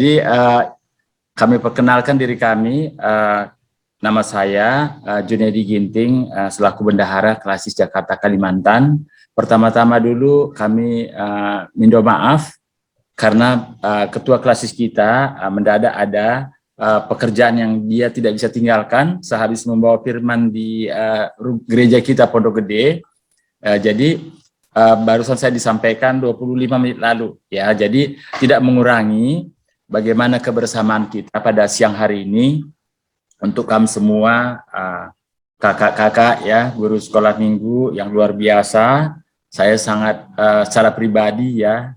Jadi kami perkenalkan diri kami. Nama saya Junedi Ginting, selaku Bendahara Klasis Jakarta Kalimantan. Pertama-tama dulu kami minta maaf karena ketua klasis kita mendadak ada pekerjaan yang dia tidak bisa tinggalkan sehabis membawa firman di gereja kita Pondok Gede. Jadi barusan saya disampaikan 25 menit lalu, ya. Jadi tidak mengurangi bagaimana kebersamaan kita pada siang hari ini untuk kami semua kakak-kakak, ya, guru sekolah minggu yang luar biasa. Saya sangat secara pribadi, ya,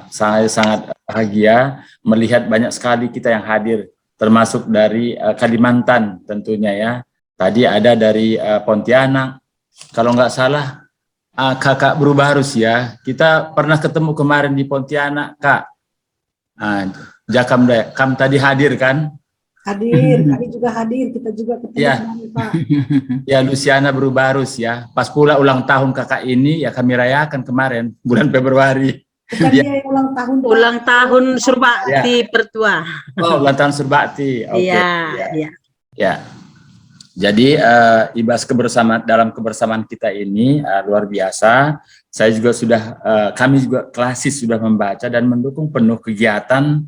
sangat bahagia melihat banyak sekali kita yang hadir, termasuk dari Kalimantan tentunya, ya. Tadi ada dari Pontianak, kalau nggak salah kakak Brubarus, ya. Kita pernah ketemu kemarin di Pontianak, Kak. Jakam Kam tadi hadir kan? Hadir, kami juga hadir, kita juga ketemu, ya. Pak. Ya, Luciana Brubarus, ya. Pas pula ulang tahun kakak ini, ya, kami rayakan kemarin bulan Februari. Bukan ya. dia yang ulang tahun. Ulang tahun Surbakti, ya. Pertua. Oh, ulang tahun Surbakti. Oke. Iya, ya. Ya. Jadi dalam kebersamaan kita ini luar biasa. Saya juga kami juga klasis sudah membaca dan mendukung penuh kegiatan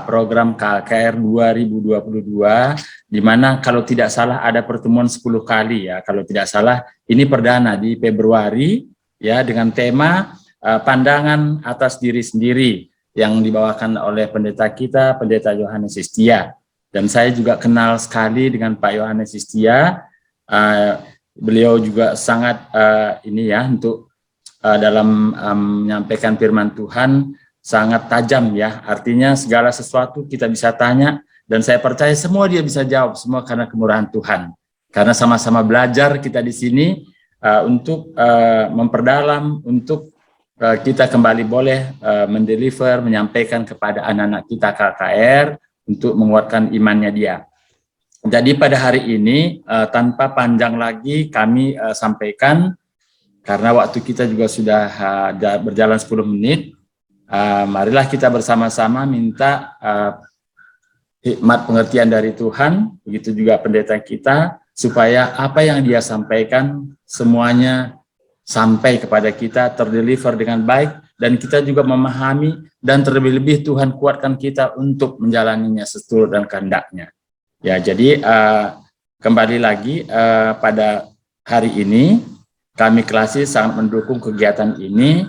program KKR 2022, di mana kalau tidak salah ada pertemuan 10 kali, ya. Kalau tidak salah ini perdana di Februari, ya, dengan tema pandangan atas diri sendiri yang dibawakan oleh pendeta kita, Pendeta Yohanes Istia. Dan saya juga kenal sekali dengan Pak Yohanes Istia. Beliau juga sangat untuk dalam menyampaikan firman Tuhan sangat tajam, ya. Artinya segala sesuatu kita bisa tanya dan saya percaya semua dia bisa jawab, semua karena kemurahan Tuhan. Karena sama-sama belajar kita di sini untuk memperdalam, untuk kita kembali boleh mendeliver, menyampaikan kepada anak-anak kita KKR untuk menguatkan imannya dia. Jadi pada hari ini tanpa panjang lagi kami sampaikan, karena waktu kita juga sudah berjalan 10 menit, marilah kita bersama-sama minta hikmat pengertian dari Tuhan, begitu juga pendeta kita, supaya apa yang dia sampaikan semuanya sampai kepada kita, terdeliver dengan baik, dan kita juga memahami, dan terlebih-lebih Tuhan kuatkan kita untuk menjalaninya seturut dan kehendaknya. Ya, jadi kembali lagi pada hari ini, kami klasis sangat mendukung kegiatan ini.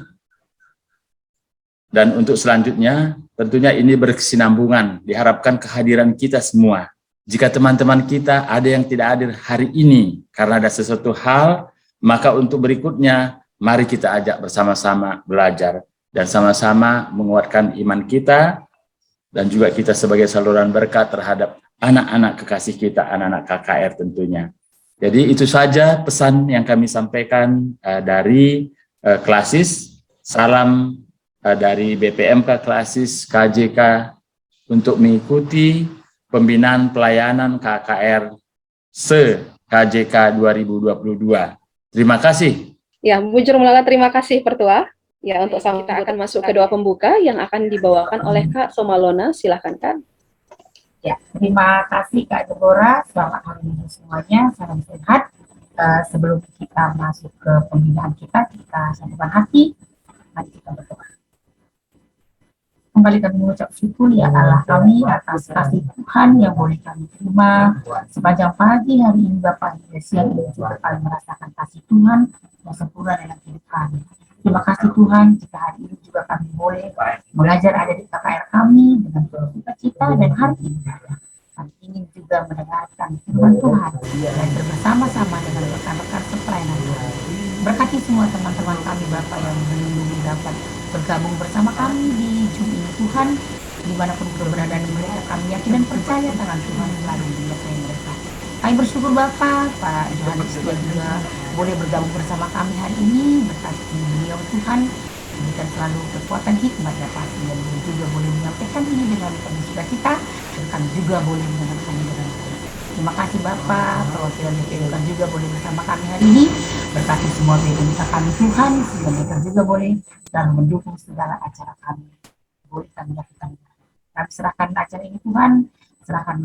Dan untuk selanjutnya, tentunya ini berkesinambungan, diharapkan kehadiran kita semua. Jika teman-teman kita ada yang tidak hadir hari ini karena ada sesuatu hal, maka untuk berikutnya, mari kita ajak bersama-sama belajar dan sama-sama menguatkan iman kita, dan juga kita sebagai saluran berkat terhadap anak-anak kekasih kita, anak-anak KKR tentunya. Jadi itu saja pesan yang kami sampaikan dari klasis. Salam dari BPMK Klasis KJK untuk mengikuti pembinaan pelayanan KKR se-KJK 2022. Terima kasih. Ya, Bujur Melala, terima kasih Pertua. Ya, untuk kita akan masuk ke doa pembuka yang akan dibawakan oleh Kak Somalona. Silakan, Kak. Ya, terima kasih Kak Deborah. Selamat hari Minggu semuanya. Salam sehat. Sebelum kita masuk ke pembinaan kita sambungkan hati. Mari kita berdoa. Kembali kami mengucap syukur ya Allah kami atas kasih Tuhan yang boleh kami terima sepanjang pagi hari ini, Bapak, hingga siang ini juga kami merasakan kasih Tuhan yang sempurna dalam hidup kami. Terima kasih Tuhan jika hari ini juga kami boleh belajar ada di KKR kami dengan penuh sukacita dan hati. Kami ingin juga mendengarkan firman Tuhan dan bersama-sama dengan rekan-rekan sepelayanan Tuhan. Berkati semua teman-teman kami Bapak yang melindungi dapat bergabung bersama kami di Zoom ini Tuhan, dimanapun keberadaan mereka, kami yakin dan percaya tangan Tuhan selalu menyertai mereka. Kami bersyukur Bapak, Pak Yohanes juga boleh bergabung bersama kami hari ini, berkati beliau Tuhan, berikan selalu kekuatan hikmat dan pasti, dan beliau juga boleh menyampaikan ini dengan penuh sukacita, dan kami juga boleh mendengarkannya dengan baik. Terima kasih Bapak, perwakilan BPMK juga boleh bersama kami hari ini, berkati semua BPMK kami Tuhan, sehingga mereka juga boleh dan mendukung segala acara kami. Boleh kami lakukan. Kami serahkan acara ini Tuhan, serahkan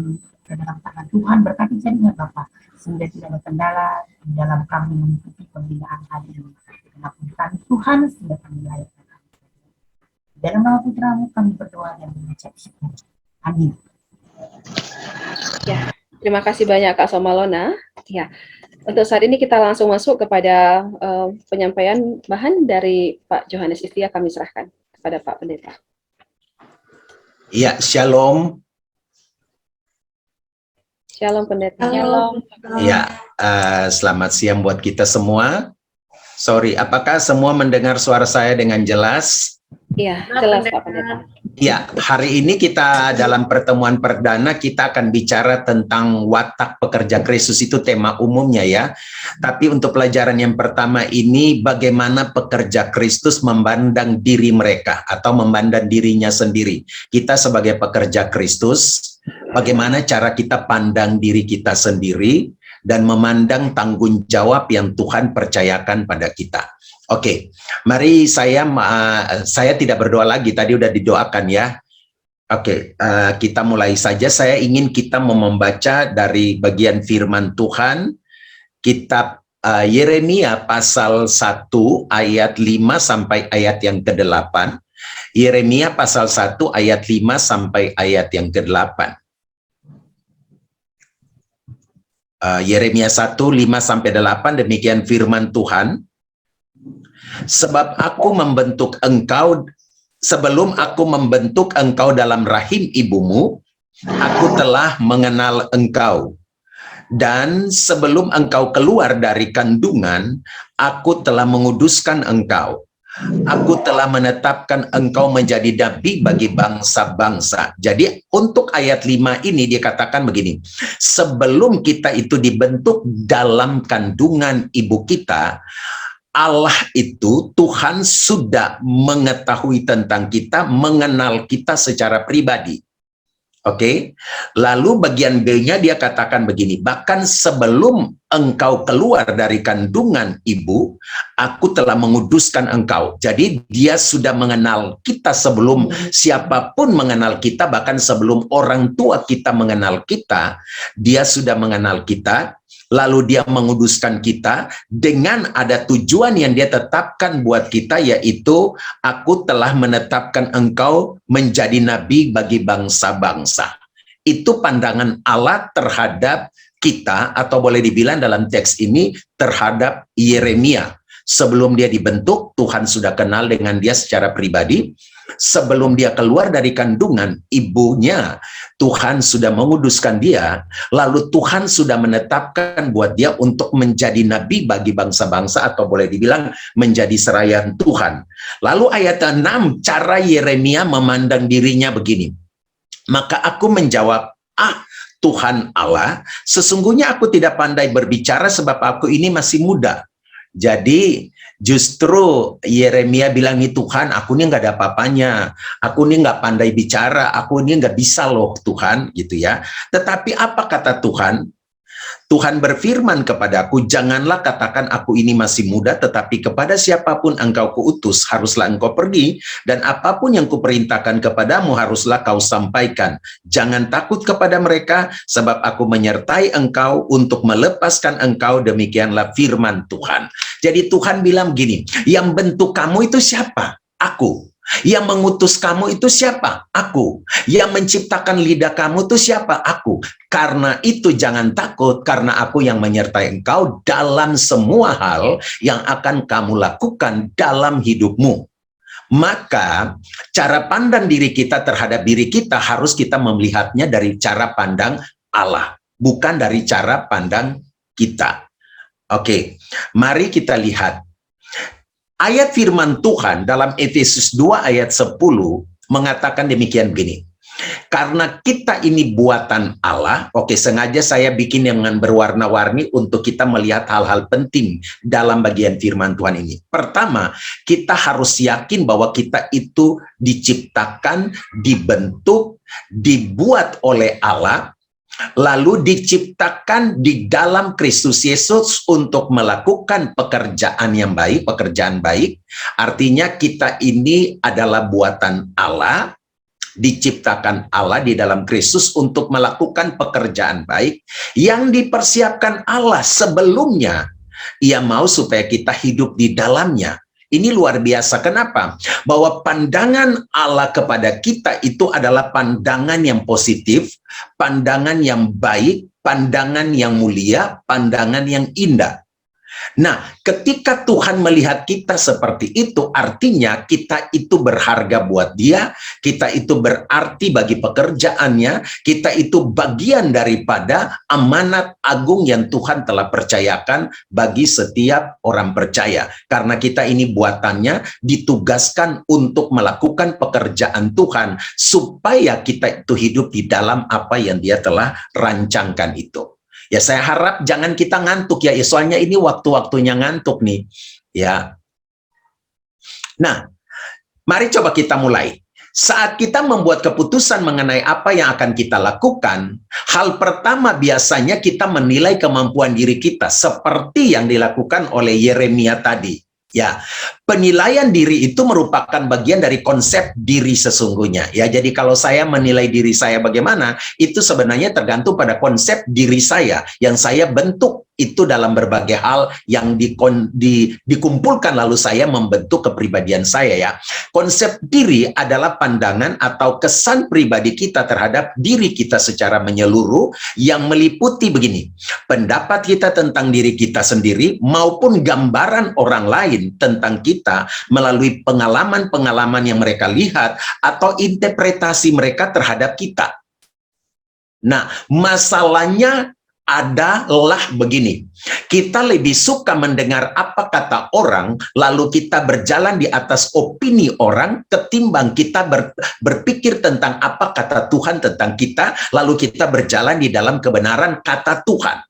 ke dalam tangan Tuhan, berkati jadinya Bapak, sehingga tidak ada kendala di dalam kami mengikuti pembinaan hari ini. Kenapa kami Tuhan, sehingga kami layak. Dalam nama putramu kami berdoa dan mengucap syukur. Amin. Ya, terima kasih banyak Kak Somalona. Ya, untuk saat ini kita langsung masuk kepada penyampaian bahan dari Pak Johannes Istia, kami serahkan kepada Pak Pendeta. Ya, shalom. Shalom Pendeta. Shalom. Ya, selamat siang buat kita semua. Sorry, apakah semua mendengar suara saya dengan jelas? Iya, jelas Pak Pendeta. Ya, hari ini kita dalam pertemuan perdana kita akan bicara tentang watak pekerja Kristus, itu tema umumnya ya. Tapi untuk pelajaran yang pertama ini, bagaimana pekerja Kristus memandang diri mereka atau memandang dirinya sendiri. Kita sebagai pekerja Kristus, bagaimana cara kita pandang diri kita sendiri dan memandang tanggung jawab yang Tuhan percayakan pada kita. Oke, mari saya tidak berdoa lagi, tadi udah didoakan ya. Oke, kita mulai saja. Saya ingin kita mau membaca dari bagian firman Tuhan, kitab Yeremia pasal 1 ayat 5 sampai ayat yang ke-8. Yeremia pasal 1 ayat 5 sampai ayat yang ke-8. Yeremia 1, 5 sampai 8, demikian firman Tuhan. Sebab aku membentuk engkau, sebelum aku membentuk engkau dalam rahim ibumu, aku telah mengenal engkau. Dan sebelum engkau keluar dari kandungan, aku telah menguduskan engkau. Aku telah menetapkan engkau menjadi nabi bagi bangsa-bangsa. Jadi untuk ayat 5 ini dikatakan begini, sebelum kita itu dibentuk dalam kandungan ibu kita, Allah itu, Tuhan sudah mengetahui tentang kita, mengenal kita secara pribadi. Oke, lalu bagian B-nya dia katakan begini, bahkan sebelum engkau keluar dari kandungan ibu, aku telah menguduskan engkau. Jadi dia sudah mengenal kita sebelum siapapun mengenal kita, bahkan sebelum orang tua kita mengenal kita, dia sudah mengenal kita. Lalu dia menguduskan kita dengan ada tujuan yang dia tetapkan buat kita, yaitu aku telah menetapkan engkau menjadi nabi bagi bangsa-bangsa. Itu pandangan Allah terhadap kita, atau boleh dibilang dalam teks ini terhadap Yeremia. Sebelum dia dibentuk, Tuhan sudah kenal dengan dia secara pribadi. Sebelum dia keluar dari kandungan ibunya, Tuhan sudah menguduskan dia. Lalu Tuhan sudah menetapkan buat dia untuk menjadi nabi bagi bangsa-bangsa, atau boleh dibilang menjadi serayan Tuhan. Lalu ayat 6, cara Yeremia memandang dirinya begini. Maka aku menjawab, Tuhan Allah, sesungguhnya aku tidak pandai berbicara sebab aku ini masih muda. Jadi justru Yeremia bilang, nih Tuhan, aku ini nggak ada apa-apanya, aku ini nggak pandai bicara, aku ini nggak bisa loh Tuhan, gitu ya. Tetapi apa kata Tuhan? Tuhan berfirman kepadaku, janganlah katakan aku ini masih muda, tetapi kepada siapapun engkau kuutus, haruslah engkau pergi, dan apapun yang kuperintahkan kepadamu haruslah kau sampaikan. Jangan takut kepada mereka, sebab aku menyertai engkau untuk melepaskan engkau, demikianlah firman Tuhan. Jadi Tuhan bilang gini, yang bentuk kamu itu siapa? Aku. Yang mengutus kamu itu siapa? Aku. Yang menciptakan lidah kamu itu siapa? Aku. Karena itu jangan takut, karena aku yang menyertai engkau dalam semua hal yang akan kamu lakukan dalam hidupmu. Maka cara pandang diri kita terhadap diri kita harus kita melihatnya dari cara pandang Allah, bukan dari cara pandang kita. Oke, mari kita lihat. Ayat firman Tuhan dalam Efesus 2 ayat 10 mengatakan demikian begini. Karena kita ini buatan Allah, oke, sengaja saya bikin dengan berwarna-warni untuk kita melihat hal-hal penting dalam bagian firman Tuhan ini. Pertama, kita harus yakin bahwa kita itu diciptakan, dibentuk, dibuat oleh Allah, lalu diciptakan di dalam Kristus Yesus untuk melakukan pekerjaan yang baik, pekerjaan baik. Artinya kita ini adalah buatan Allah, diciptakan Allah di dalam Kristus untuk melakukan pekerjaan baik yang dipersiapkan Allah sebelumnya. Ia mau supaya kita hidup di dalamnya. Ini luar biasa. Kenapa? Bahwa pandangan Allah kepada kita itu adalah pandangan yang positif, pandangan yang baik, pandangan yang mulia, pandangan yang indah. Nah, ketika Tuhan melihat kita seperti itu, artinya kita itu berharga buat Dia, kita itu berarti bagi pekerjaannya, kita itu bagian daripada amanat agung yang Tuhan telah percayakan bagi setiap orang percaya. Karena kita ini buatannya, ditugaskan untuk melakukan pekerjaan Tuhan, supaya kita itu hidup di dalam apa yang Dia telah rancangkan itu. Ya, saya harap jangan kita ngantuk ya, soalnya ini waktu-waktunya ngantuk nih. Ya. Nah, mari coba kita mulai. Saat kita membuat keputusan mengenai apa yang akan kita lakukan, hal pertama biasanya kita menilai kemampuan diri kita, seperti yang dilakukan oleh Yeremia tadi. Ya, penilaian diri itu merupakan bagian dari konsep diri sesungguhnya. Ya, jadi kalau saya menilai diri saya bagaimana, itu sebenarnya tergantung pada konsep diri saya yang saya bentuk itu dalam berbagai hal yang dikumpulkan lalu saya membentuk kepribadian saya ya. Konsep diri adalah pandangan atau kesan pribadi kita terhadap diri kita secara menyeluruh yang meliputi begini. Pendapat kita tentang diri kita sendiri maupun gambaran orang lain tentang kita melalui pengalaman-pengalaman yang mereka lihat atau interpretasi mereka terhadap kita. Nah, masalahnya adalah begini, kita lebih suka mendengar apa kata orang, lalu kita berjalan di atas opini orang, ketimbang kita berpikir tentang apa kata Tuhan tentang kita, lalu kita berjalan di dalam kebenaran kata Tuhan.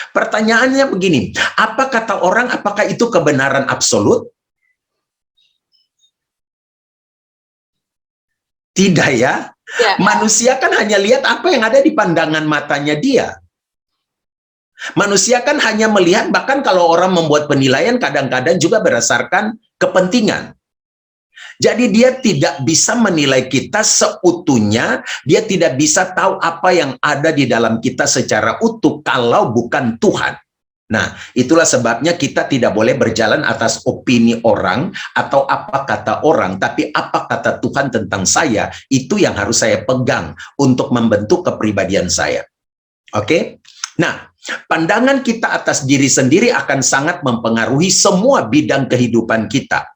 Pertanyaannya begini, apa kata orang, apakah itu kebenaran absolut? Tidak ya. Manusia kan hanya lihat apa yang ada di pandangan matanya dia. Manusia kan hanya melihat, bahkan kalau orang membuat penilaian kadang-kadang juga berdasarkan kepentingan. Jadi dia tidak bisa menilai kita seutuhnya, dia tidak bisa tahu apa yang ada di dalam kita secara utuh kalau bukan Tuhan. Nah, itulah sebabnya kita tidak boleh berjalan atas opini orang atau apa kata orang, tapi apa kata Tuhan tentang saya, itu yang harus saya pegang untuk membentuk kepribadian saya. Oke? Nah, pandangan kita atas diri sendiri akan sangat mempengaruhi semua bidang kehidupan kita.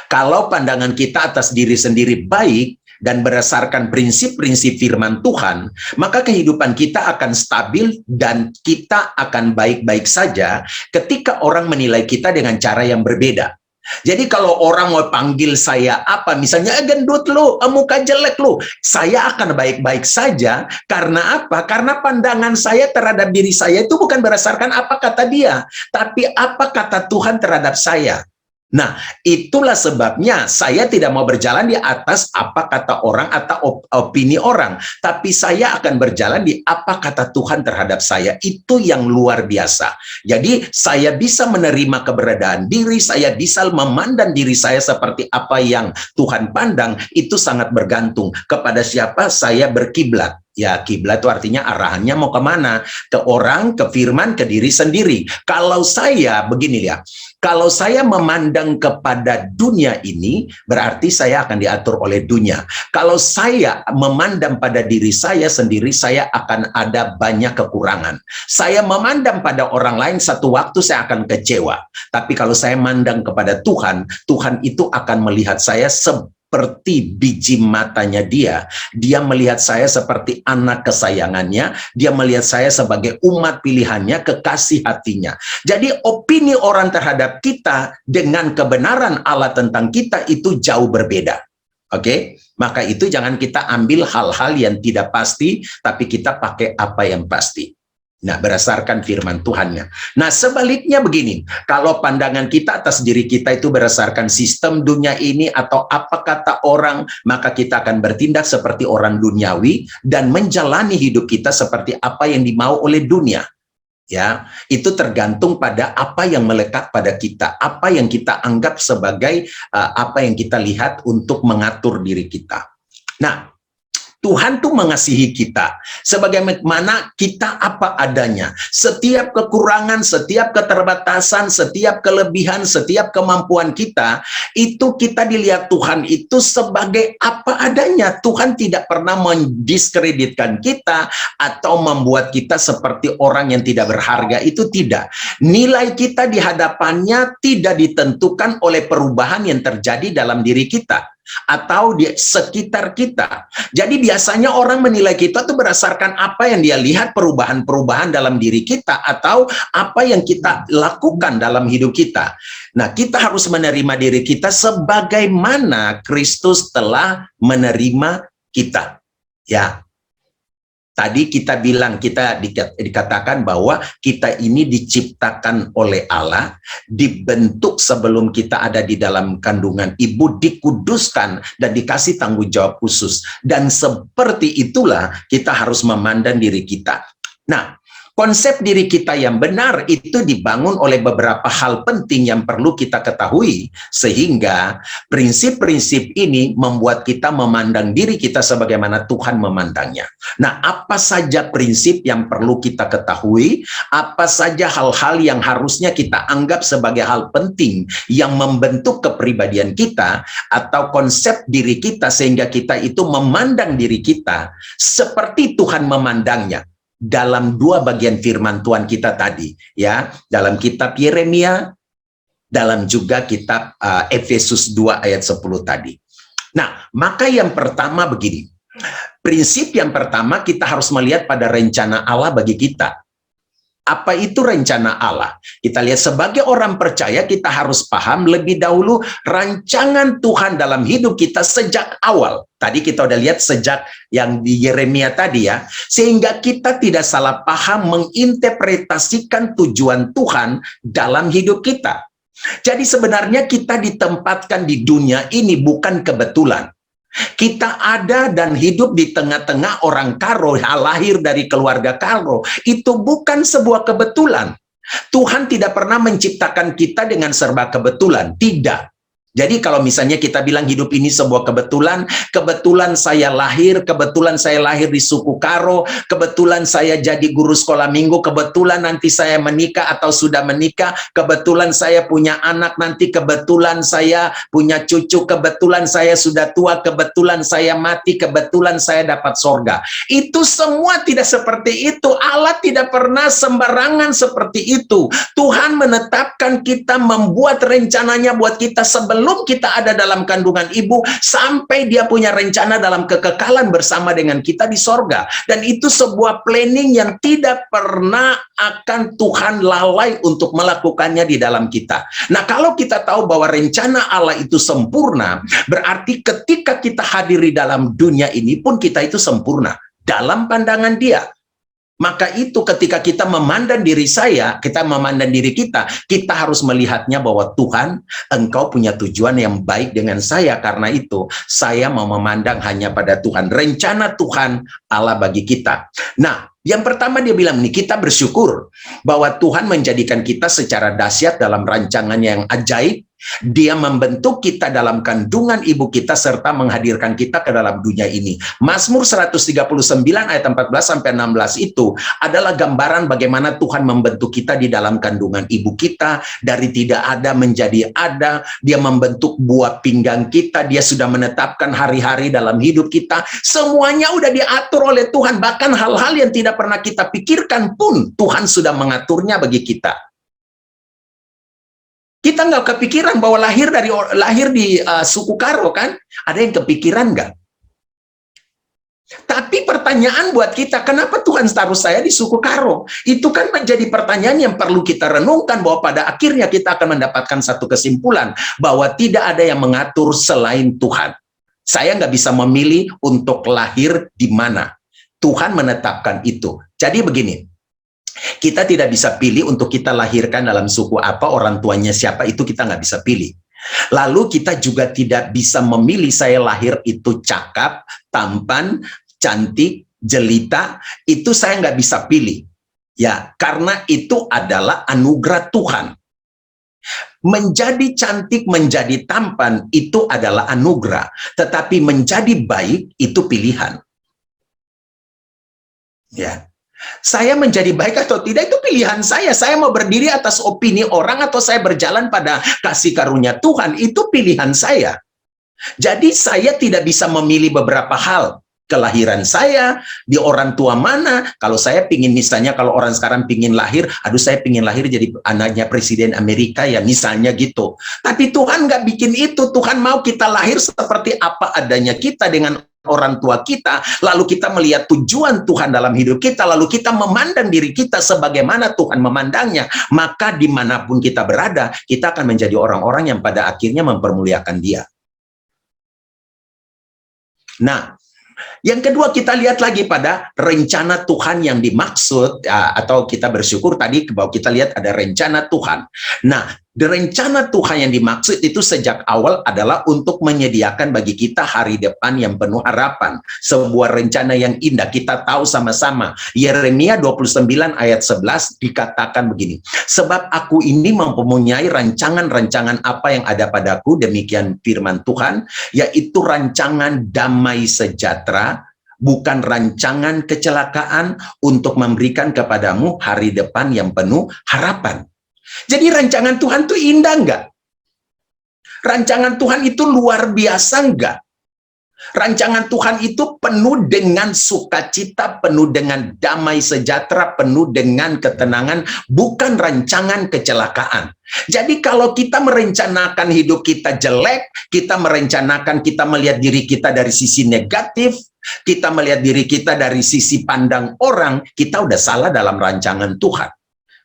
Kalau pandangan kita atas diri sendiri baik dan berdasarkan prinsip-prinsip firman Tuhan, maka kehidupan kita akan stabil dan kita akan baik-baik saja ketika orang menilai kita dengan cara yang berbeda. Jadi kalau orang mau panggil saya apa, misalnya gendut lu, muka jelek lu, saya akan baik-baik saja. Karena apa? Karena pandangan saya terhadap diri saya itu bukan berdasarkan apa kata dia, tapi apa kata Tuhan terhadap saya. Nah, itulah sebabnya saya tidak mau berjalan di atas apa kata orang atau opini orang, tapi saya akan berjalan di apa kata Tuhan terhadap saya. Itu yang luar biasa. Jadi saya bisa menerima keberadaan diri, saya bisa memandang diri saya seperti apa yang Tuhan pandang. Itu sangat bergantung kepada siapa saya berkiblat. Ya, kiblat itu artinya arahannya mau kemana? Ke orang, ke firman, ke diri sendiri. Kalau saya, begini ya, kalau saya memandang kepada dunia ini, berarti saya akan diatur oleh dunia. Kalau saya memandang pada diri saya sendiri, saya akan ada banyak kekurangan. Saya memandang pada orang lain, satu waktu saya akan kecewa. Tapi kalau saya memandang kepada Tuhan, Tuhan itu akan melihat saya seperti biji matanya dia. Dia melihat saya seperti anak kesayangannya. Dia melihat saya sebagai umat pilihannya, kekasih hatinya. Jadi opini orang terhadap kita dengan kebenaran Allah tentang kita itu jauh berbeda. Oke? Maka itu jangan kita ambil hal-hal yang tidak pasti, tapi kita pakai apa yang pasti. Nah, berdasarkan firman Tuhannya. Nah, sebaliknya begini, kalau pandangan kita atas diri kita itu berdasarkan sistem dunia ini atau apa kata orang, maka kita akan bertindak seperti orang duniawi dan menjalani hidup kita seperti apa yang dimau oleh dunia. Ya, itu tergantung pada apa yang melekat pada kita, apa yang kita anggap sebagai apa yang kita lihat untuk mengatur diri kita. Nah, Tuhan tuh mengasihi kita sebagaimana kita apa adanya. Setiap kekurangan, setiap keterbatasan, setiap kelebihan, setiap kemampuan kita, itu kita dilihat Tuhan itu sebagai apa adanya. Tuhan tidak pernah mendiskreditkan kita atau membuat kita seperti orang yang tidak berharga. Itu tidak. Nilai kita di hadapannya tidak ditentukan oleh perubahan yang terjadi dalam diri kita atau di sekitar kita. Jadi biasanya orang menilai kita tuh berdasarkan apa yang dia lihat, perubahan-perubahan dalam diri kita atau apa yang kita lakukan dalam hidup kita. Nah, kita harus menerima diri kita sebagaimana Kristus telah menerima kita. Ya. Tadi kita bilang, kita dikatakan bahwa kita ini diciptakan oleh Allah, dibentuk sebelum kita ada di dalam kandungan ibu, dikuduskan dan dikasih tanggung jawab khusus. Dan seperti itulah kita harus memandang diri kita. Nah, konsep diri kita yang benar itu dibangun oleh beberapa hal penting yang perlu kita ketahui, sehingga prinsip-prinsip ini membuat kita memandang diri kita sebagaimana Tuhan memandangnya. Nah, apa saja prinsip yang perlu kita ketahui, apa saja hal-hal yang harusnya kita anggap sebagai hal penting yang membentuk kepribadian kita atau konsep diri kita, sehingga kita itu memandang diri kita seperti Tuhan memandangnya. Dalam dua bagian firman Tuhan kita tadi, ya, dalam kitab Yeremia, dalam juga kitab Efesus 2 ayat 10 tadi. Nah, maka yang pertama begini, prinsip yang pertama kita harus melihat pada rencana Allah bagi kita. Apa itu rencana Allah? Kita lihat sebagai orang percaya, kita harus paham lebih dahulu rancangan Tuhan dalam hidup kita sejak awal. Tadi kita udah lihat sejak yang di Yeremia tadi ya. Sehingga kita tidak salah paham menginterpretasikan tujuan Tuhan dalam hidup kita. Jadi sebenarnya kita ditempatkan di dunia ini bukan kebetulan. Kita ada dan hidup di tengah-tengah orang Karo, lahir dari keluarga Karo. Itu bukan sebuah kebetulan. Tuhan tidak pernah menciptakan kita dengan serba kebetulan. Tidak. Jadi kalau misalnya kita bilang hidup ini sebuah kebetulan saya lahir di suku Karo, kebetulan saya jadi guru sekolah minggu, kebetulan nanti saya menikah atau sudah menikah, kebetulan saya punya anak nanti, kebetulan saya punya cucu, kebetulan saya sudah tua, kebetulan saya mati, kebetulan saya dapat sorga. Itu semua tidak seperti itu. Allah tidak pernah sembarangan seperti itu. Tuhan menetapkan kita, membuat rencananya buat kita sebelum kita ada dalam kandungan ibu, sampai dia punya rencana dalam kekekalan bersama dengan kita di sorga. Dan itu sebuah planning yang tidak pernah akan Tuhan lalai untuk melakukannya di dalam kita. Nah, kalau kita tahu bahwa rencana Allah itu sempurna, berarti ketika kita hadir di dalam dunia ini pun kita itu sempurna dalam pandangan Dia. Maka itu ketika kita memandang diri kita memandang diri kita harus melihatnya bahwa Tuhan, Engkau punya tujuan yang baik dengan saya. Karena itu saya mau memandang hanya pada Tuhan, rencana Tuhan Allah bagi kita. Nah, yang pertama dia bilang nih, kita bersyukur bahwa Tuhan menjadikan kita secara dahsyat dalam rancangannya yang ajaib. Dia membentuk kita dalam kandungan ibu kita serta menghadirkan kita ke dalam dunia ini. Mazmur 139 ayat 14-16 itu adalah gambaran bagaimana Tuhan membentuk kita di dalam kandungan ibu kita. Dari tidak ada menjadi ada. Dia membentuk buah pinggang kita. Dia sudah menetapkan hari-hari dalam hidup kita. Semuanya udah diatur oleh Tuhan. Bahkan hal-hal yang tidak pernah kita pikirkan pun Tuhan sudah mengaturnya bagi kita. Kita nggak kepikiran bahwa lahir di suku Karo, kan? Ada yang kepikiran nggak? Tapi pertanyaan buat kita, kenapa Tuhan taruh saya di suku Karo? Itu kan menjadi pertanyaan yang perlu kita renungkan, bahwa pada akhirnya kita akan mendapatkan satu kesimpulan bahwa tidak ada yang mengatur selain Tuhan. Saya nggak bisa memilih untuk lahir di mana. Tuhan menetapkan itu. Jadi begini, kita tidak bisa pilih untuk kita lahirkan dalam suku apa, orang tuanya siapa, itu kita nggak bisa pilih. Lalu kita juga tidak bisa memilih saya lahir itu cakap, tampan, cantik, jelita, itu saya nggak bisa pilih. Ya, karena itu adalah anugerah Tuhan. Menjadi cantik, menjadi tampan, itu adalah anugerah. Tetapi menjadi baik, itu pilihan. Ya. Saya menjadi baik atau tidak itu pilihan saya. Saya mau berdiri atas opini orang atau saya berjalan pada kasih karunia Tuhan, itu pilihan saya. Jadi saya tidak bisa memilih beberapa hal. Kelahiran saya, di orang tua mana. Kalau saya pingin, misalnya kalau orang sekarang pingin lahir, aduh saya pingin lahir jadi anaknya Presiden Amerika ya, misalnya gitu. Tapi Tuhan nggak bikin itu. Tuhan mau kita lahir seperti apa adanya kita dengan orang tua kita, lalu kita melihat tujuan Tuhan dalam hidup kita, lalu kita memandang diri kita sebagaimana Tuhan memandangnya, maka dimanapun kita berada, kita akan menjadi orang-orang yang pada akhirnya mempermuliakan Dia. Nah, yang kedua kita lihat lagi pada rencana Tuhan yang dimaksud, atau kita bersyukur tadi bahwa kita lihat ada rencana Tuhan. Nah, rencana Tuhan yang dimaksud itu sejak awal adalah untuk menyediakan bagi kita hari depan yang penuh harapan. Sebuah rencana yang indah, kita tahu sama-sama. Yeremia 29 ayat 11 dikatakan begini, sebab aku ini mempunyai rancangan-rancangan apa yang ada padaku, demikian firman Tuhan, yaitu rancangan damai sejahtera, bukan rancangan kecelakaan, untuk memberikan kepadamu hari depan yang penuh harapan. Jadi rancangan Tuhan itu indah enggak? Rancangan Tuhan itu luar biasa enggak? Rancangan Tuhan itu penuh dengan sukacita, penuh dengan damai sejahtera, penuh dengan ketenangan, bukan rancangan kecelakaan. Jadi kalau kita merencanakan hidup kita jelek, kita merencanakan kita melihat diri kita dari sisi negatif, kita melihat diri kita dari sisi pandang orang, kita udah salah dalam rancangan Tuhan.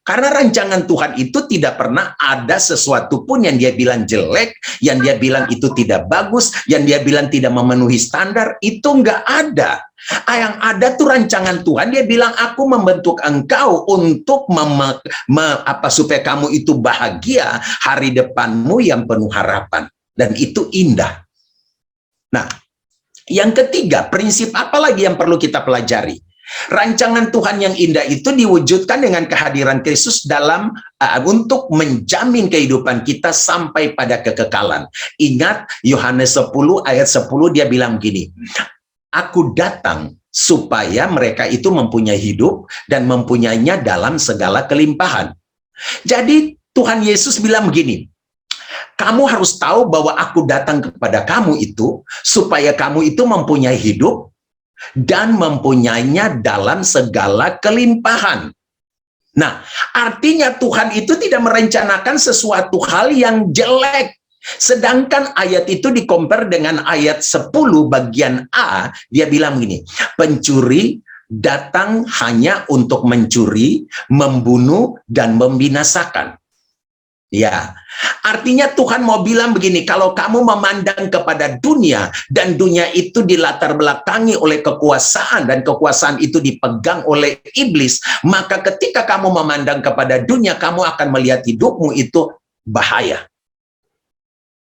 Karena rancangan Tuhan itu tidak pernah ada sesuatu pun yang Dia bilang jelek, yang Dia bilang itu tidak bagus, yang Dia bilang tidak memenuhi standar, itu nggak ada. Yang ada tuh rancangan Tuhan, Dia bilang aku membentuk engkau untuk supaya kamu itu bahagia, hari depanmu yang penuh harapan. Dan itu indah. Nah, yang ketiga, prinsip apa lagi yang perlu kita pelajari? Rancangan Tuhan yang indah itu diwujudkan dengan kehadiran Kristus dalam untuk menjamin kehidupan kita sampai pada kekekalan. Ingat Yohanes 10 ayat 10, Dia bilang gini, aku datang supaya mereka itu mempunyai hidup dan mempunyainya dalam segala kelimpahan. Jadi Tuhan Yesus bilang begini, kamu harus tahu bahwa aku datang kepada kamu itu supaya kamu itu mempunyai hidup dan mempunyainya dalam segala kelimpahan. Nah, artinya Tuhan itu tidak merencanakan sesuatu hal yang jelek. Sedangkan ayat itu dikompar dengan ayat 10 bagian A, Dia bilang gini, pencuri datang hanya untuk mencuri, membunuh, dan membinasakan. Ya, artinya Tuhan mau bilang begini, kalau kamu memandang kepada dunia, dan dunia itu dilatar belakangi oleh kekuasaan, dan kekuasaan itu dipegang oleh iblis, maka ketika kamu memandang kepada dunia, kamu akan melihat hidupmu itu bahaya.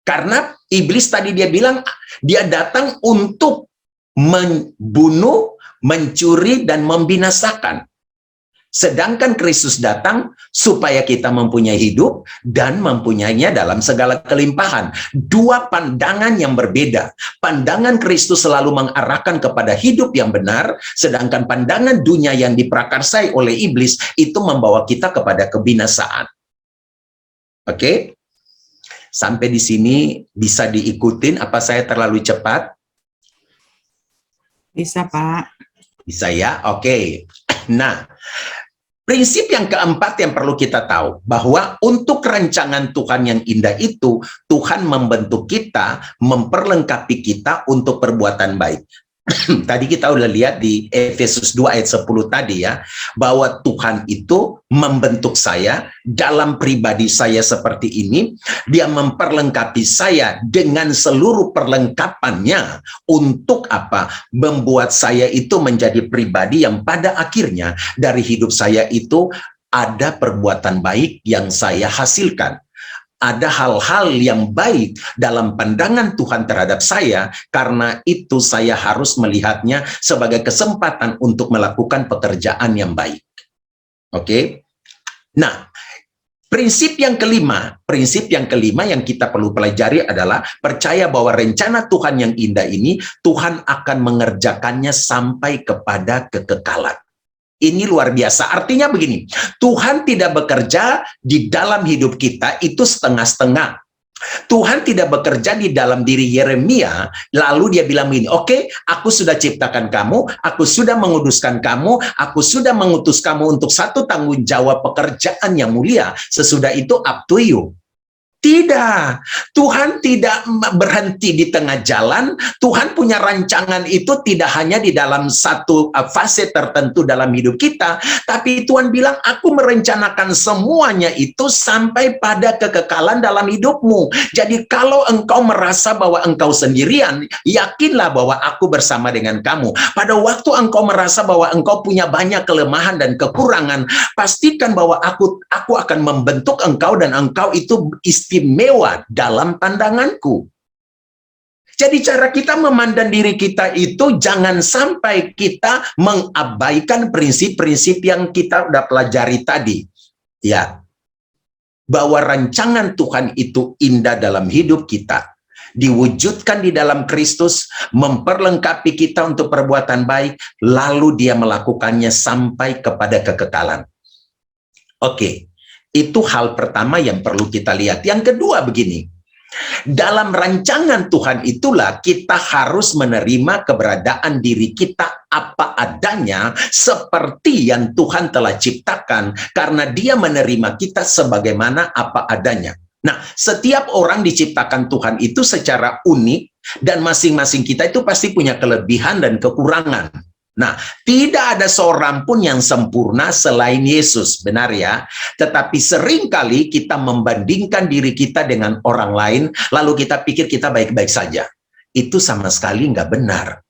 Karena iblis tadi dia bilang, dia datang untuk membunuh, mencuri, dan membinasakan. Sedangkan Kristus datang supaya kita mempunyai hidup dan mempunyainya dalam segala kelimpahan. Dua pandangan yang berbeda. Pandangan Kristus selalu mengarahkan kepada hidup yang benar, sedangkan pandangan dunia yang diprakarsai oleh iblis itu membawa kita kepada kebinasaan. Oke? Sampai di sini bisa diikutin apa saya terlalu cepat? Bisa, Pak. Bisa ya? Oke. Nah, prinsip yang keempat yang perlu kita tahu, bahwa untuk rancangan Tuhan yang indah itu, Tuhan membentuk kita, memperlengkapi kita untuk perbuatan baik. Tadi kita udah lihat di Efesus 2 ayat 10 tadi ya, bahwa Tuhan itu membentuk saya dalam pribadi saya seperti ini. Dia memperlengkapi saya dengan seluruh perlengkapannya untuk apa? Membuat saya itu menjadi pribadi yang pada akhirnya dari hidup saya itu ada perbuatan baik yang saya hasilkan. Ada hal-hal yang baik dalam pandangan Tuhan terhadap saya, karena itu saya harus melihatnya sebagai kesempatan untuk melakukan pekerjaan yang baik. Oke? Nah, prinsip yang kelima yang kita perlu pelajari adalah percaya bahwa rencana Tuhan yang indah ini, Tuhan akan mengerjakannya sampai kepada kekekalan. Ini luar biasa. Artinya begini, Tuhan tidak bekerja di dalam hidup kita itu setengah-setengah. Tuhan tidak bekerja di dalam diri Yeremia, lalu dia bilang begini, oke, aku sudah ciptakan kamu, aku sudah menguduskan kamu, aku sudah mengutus kamu untuk satu tanggung jawab pekerjaan yang mulia, sesudah itu up to you. Tidak, Tuhan tidak berhenti di tengah jalan. Tuhan punya rancangan itu tidak hanya di dalam satu fase tertentu dalam hidup kita, tapi Tuhan bilang, aku merencanakan semuanya itu sampai pada kekekalan dalam hidupmu. Jadi kalau engkau merasa bahwa engkau sendirian, yakinlah bahwa aku bersama dengan kamu. Pada waktu engkau merasa bahwa engkau punya banyak kelemahan dan kekurangan, pastikan bahwa aku akan membentuk engkau dan engkau itu istimewa dalam pandanganku. Jadi cara kita memandang diri kita itu jangan sampai kita mengabaikan prinsip-prinsip yang kita udah pelajari tadi. Ya. Bahwa rancangan Tuhan itu indah dalam hidup kita. Diwujudkan di dalam Kristus, memperlengkapi kita untuk perbuatan baik, lalu dia melakukannya sampai kepada kekekalan. Oke. Itu hal pertama yang perlu kita lihat. Yang kedua begini, dalam rancangan Tuhan itulah kita harus menerima keberadaan diri kita apa adanya seperti yang Tuhan telah ciptakan, karena dia menerima kita sebagaimana apa adanya. Nah, setiap orang diciptakan Tuhan itu secara unik dan masing-masing kita itu pasti punya kelebihan dan kekurangan. Nah, tidak ada seorang pun yang sempurna selain Yesus, benar ya? Tetapi seringkali kita membandingkan diri kita dengan orang lain, lalu kita pikir kita baik-baik saja. Itu sama sekali nggak benar.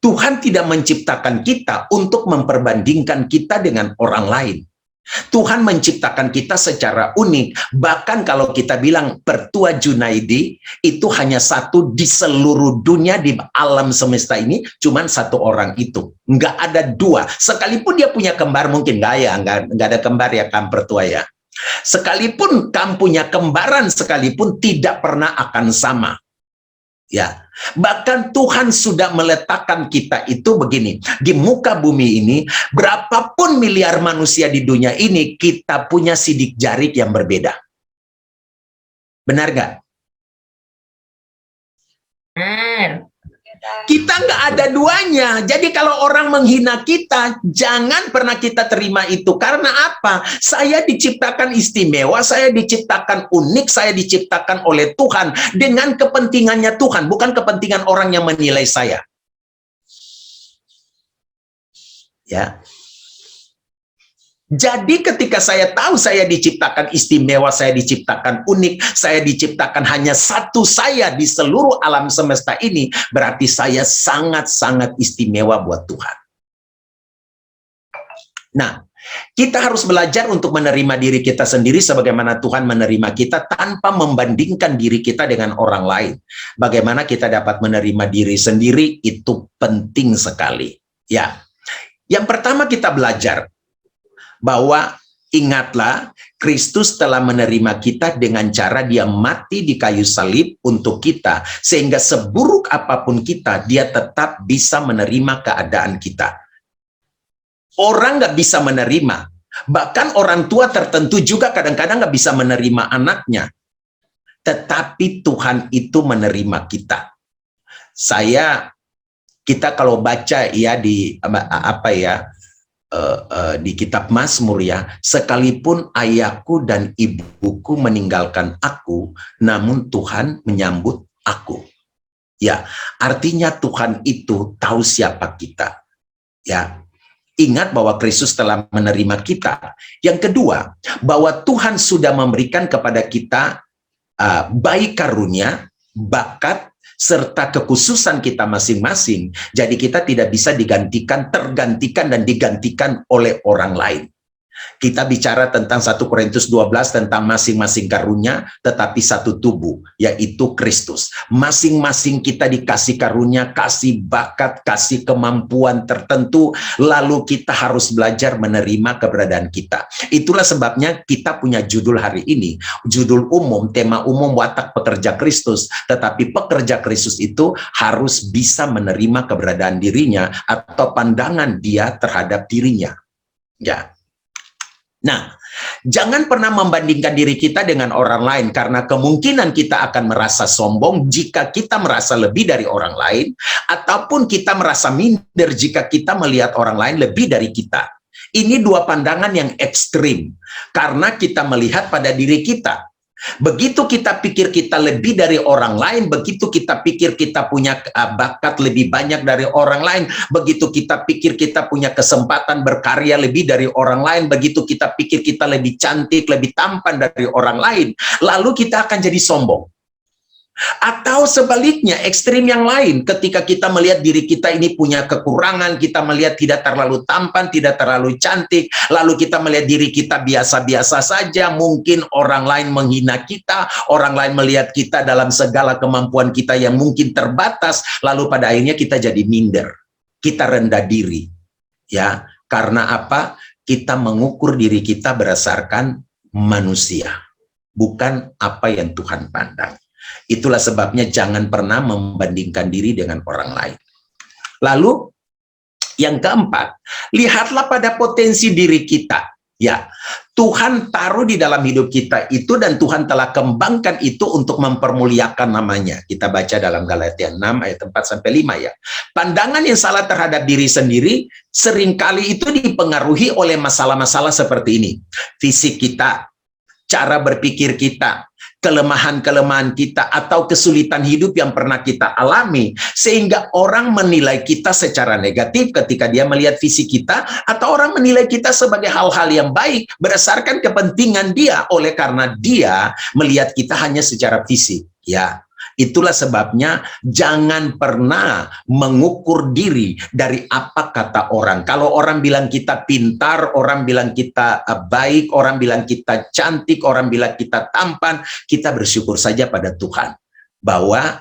Tuhan tidak menciptakan kita untuk memperbandingkan kita dengan orang lain. Tuhan menciptakan kita secara unik. Bahkan kalau kita bilang Pertua Junaidi itu hanya satu di seluruh dunia, di alam semesta ini cuman satu orang itu, nggak ada dua. Sekalipun dia punya kembar, mungkin nggak ada kembar ya Kam Pertua ya. Sekalipun Kam punya kembaran sekalipun tidak pernah akan sama. Ya, bahkan Tuhan sudah meletakkan kita itu begini, di muka bumi ini, berapapun miliar manusia di dunia ini, kita punya sidik jari yang berbeda. Benar nggak? Benar. Kita nggak ada duanya. Jadi kalau orang menghina kita, jangan pernah kita terima itu. Karena apa? Saya diciptakan istimewa, saya diciptakan unik, saya diciptakan oleh Tuhan dengan kepentingannya Tuhan, bukan kepentingan orang yang menilai saya. Ya. Jadi ketika saya tahu saya diciptakan istimewa, saya diciptakan unik, saya diciptakan hanya satu saya di seluruh alam semesta ini, berarti saya sangat-sangat istimewa buat Tuhan. Nah, kita harus belajar untuk menerima diri kita sendiri sebagaimana Tuhan menerima kita tanpa membandingkan diri kita dengan orang lain. Bagaimana kita dapat menerima diri sendiri itu penting sekali. Ya. Yang pertama kita belajar bahwa ingatlah, Kristus telah menerima kita dengan cara dia mati di kayu salib untuk kita, sehingga seburuk apapun kita, dia tetap bisa menerima keadaan kita. Orang nggak bisa menerima, bahkan orang tua tertentu juga kadang-kadang nggak bisa menerima anaknya, tetapi Tuhan itu menerima kita. Kita kalau baca ya di di kitab Mazmur ya, sekalipun ayahku dan ibuku meninggalkan aku, namun Tuhan menyambut aku. Ya, artinya Tuhan itu tahu siapa kita. Ya, ingat bahwa Kristus telah menerima kita. Yang kedua, bahwa Tuhan sudah memberikan kepada kita baik karunia, bakat, serta kekhususan kita masing-masing. Jadi kita tidak bisa tergantikan dan digantikan oleh orang lain. Kita bicara tentang 1 Korintus 12 tentang masing-masing karunia, tetapi satu tubuh, yaitu Kristus. Masing-masing kita dikasih karunia, kasih bakat, kasih kemampuan tertentu, lalu kita harus belajar menerima keberadaan kita. Itulah sebabnya kita punya judul hari ini, judul umum, tema umum, watak pekerja Kristus. Tetapi pekerja Kristus itu harus bisa menerima keberadaan dirinya atau pandangan dia terhadap dirinya. Ya. Nah, jangan pernah membandingkan diri kita dengan orang lain, karena kemungkinan kita akan merasa sombong jika kita merasa lebih dari orang lain, ataupun kita merasa minder jika kita melihat orang lain lebih dari kita. Ini dua pandangan yang ekstrim, karena kita melihat pada diri kita. Begitu kita pikir kita lebih dari orang lain, begitu kita pikir kita punya bakat lebih banyak dari orang lain, begitu kita pikir kita punya kesempatan berkarya lebih dari orang lain, begitu kita pikir kita lebih cantik, lebih tampan dari orang lain, lalu kita akan jadi sombong. Atau sebaliknya, ekstrim yang lain, ketika kita melihat diri kita ini punya kekurangan, kita melihat tidak terlalu tampan, tidak terlalu cantik, lalu kita melihat diri kita biasa-biasa saja, mungkin orang lain menghina kita, orang lain melihat kita dalam segala kemampuan kita yang mungkin terbatas, lalu pada akhirnya kita jadi minder, kita rendah diri. Ya, karena apa? Kita mengukur diri kita berdasarkan manusia, bukan apa yang Tuhan pandang. Itulah sebabnya jangan pernah membandingkan diri dengan orang lain. Lalu yang keempat, lihatlah pada potensi diri kita. Ya, Tuhan taruh di dalam hidup kita itu, dan Tuhan telah kembangkan itu untuk mempermuliakan namanya. Kita baca dalam Galatia 6 ayat 4-5 ya. Pandangan yang salah terhadap diri sendiri seringkali itu dipengaruhi oleh masalah-masalah seperti ini. Fisik kita, cara berpikir kita, kelemahan-kelemahan kita, atau kesulitan hidup yang pernah kita alami, sehingga orang menilai kita secara negatif ketika dia melihat fisik kita, atau orang menilai kita sebagai hal-hal yang baik berdasarkan kepentingan dia, oleh karena dia melihat kita hanya secara fisik. Ya, itulah sebabnya jangan pernah mengukur diri dari apa kata orang. Kalau orang bilang kita pintar, orang bilang kita baik, orang bilang kita cantik, orang bilang kita tampan, kita bersyukur saja pada Tuhan bahwa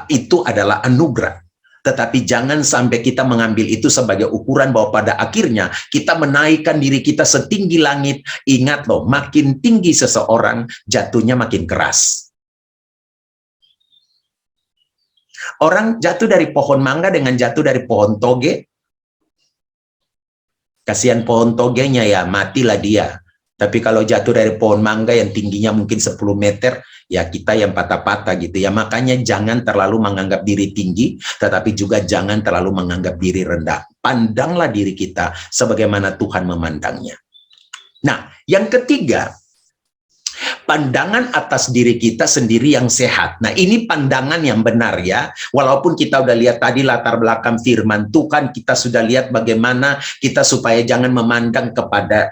itu adalah anugerah. Tetapi jangan sampai kita mengambil itu sebagai ukuran bahwa pada akhirnya kita menaikkan diri kita setinggi langit. Ingat loh, makin tinggi seseorang, jatuhnya makin keras. Orang jatuh dari pohon mangga dengan jatuh dari pohon toge, kasihan pohon togenya ya, matilah dia. Tapi kalau jatuh dari pohon mangga yang tingginya mungkin 10 meter, ya kita yang patah-patah gitu ya. Makanya jangan terlalu menganggap diri tinggi, tetapi juga jangan terlalu menganggap diri rendah. Pandanglah diri kita sebagaimana Tuhan memandangnya. Nah, yang ketiga, pandangan atas diri kita sendiri yang sehat. Nah, ini pandangan yang benar ya. Walaupun kita udah lihat tadi latar belakang firman Tuhan, kita sudah lihat bagaimana kita supaya jangan memandang kepada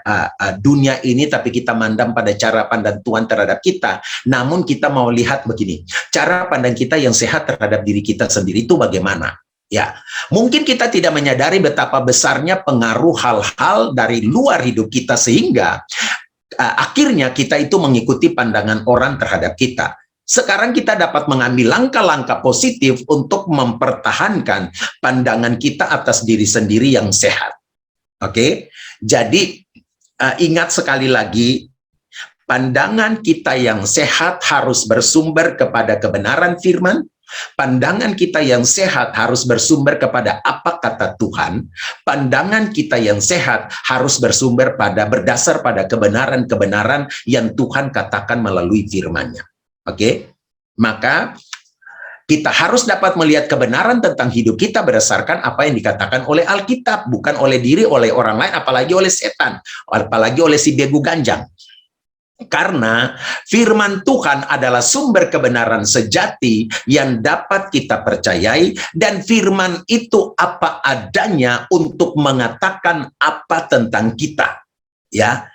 dunia ini, tapi kita mandang pada cara pandang Tuhan terhadap kita. Namun kita mau lihat begini, cara pandang kita yang sehat terhadap diri kita sendiri itu bagaimana? Ya, mungkin kita tidak menyadari betapa besarnya pengaruh hal-hal dari luar hidup kita, sehingga akhirnya kita itu mengikuti pandangan orang terhadap kita. Sekarang kita dapat mengambil langkah-langkah positif untuk mempertahankan pandangan kita atas diri sendiri yang sehat. Oke, jadi ingat sekali lagi, pandangan kita yang sehat harus bersumber kepada kebenaran firman. Pandangan kita yang sehat harus bersumber kepada apa kata Tuhan. Pandangan kita yang sehat harus bersumber berdasar pada kebenaran-kebenaran yang Tuhan katakan melalui firman-Nya. Oke? Maka kita harus dapat melihat kebenaran tentang hidup kita berdasarkan apa yang dikatakan oleh Alkitab, bukan oleh diri, oleh orang lain, apalagi oleh setan, apalagi oleh si begu ganjang. Karena firman Tuhan adalah sumber kebenaran sejati yang dapat kita percayai, dan firman itu apa adanya untuk mengatakan apa tentang kita. Ya,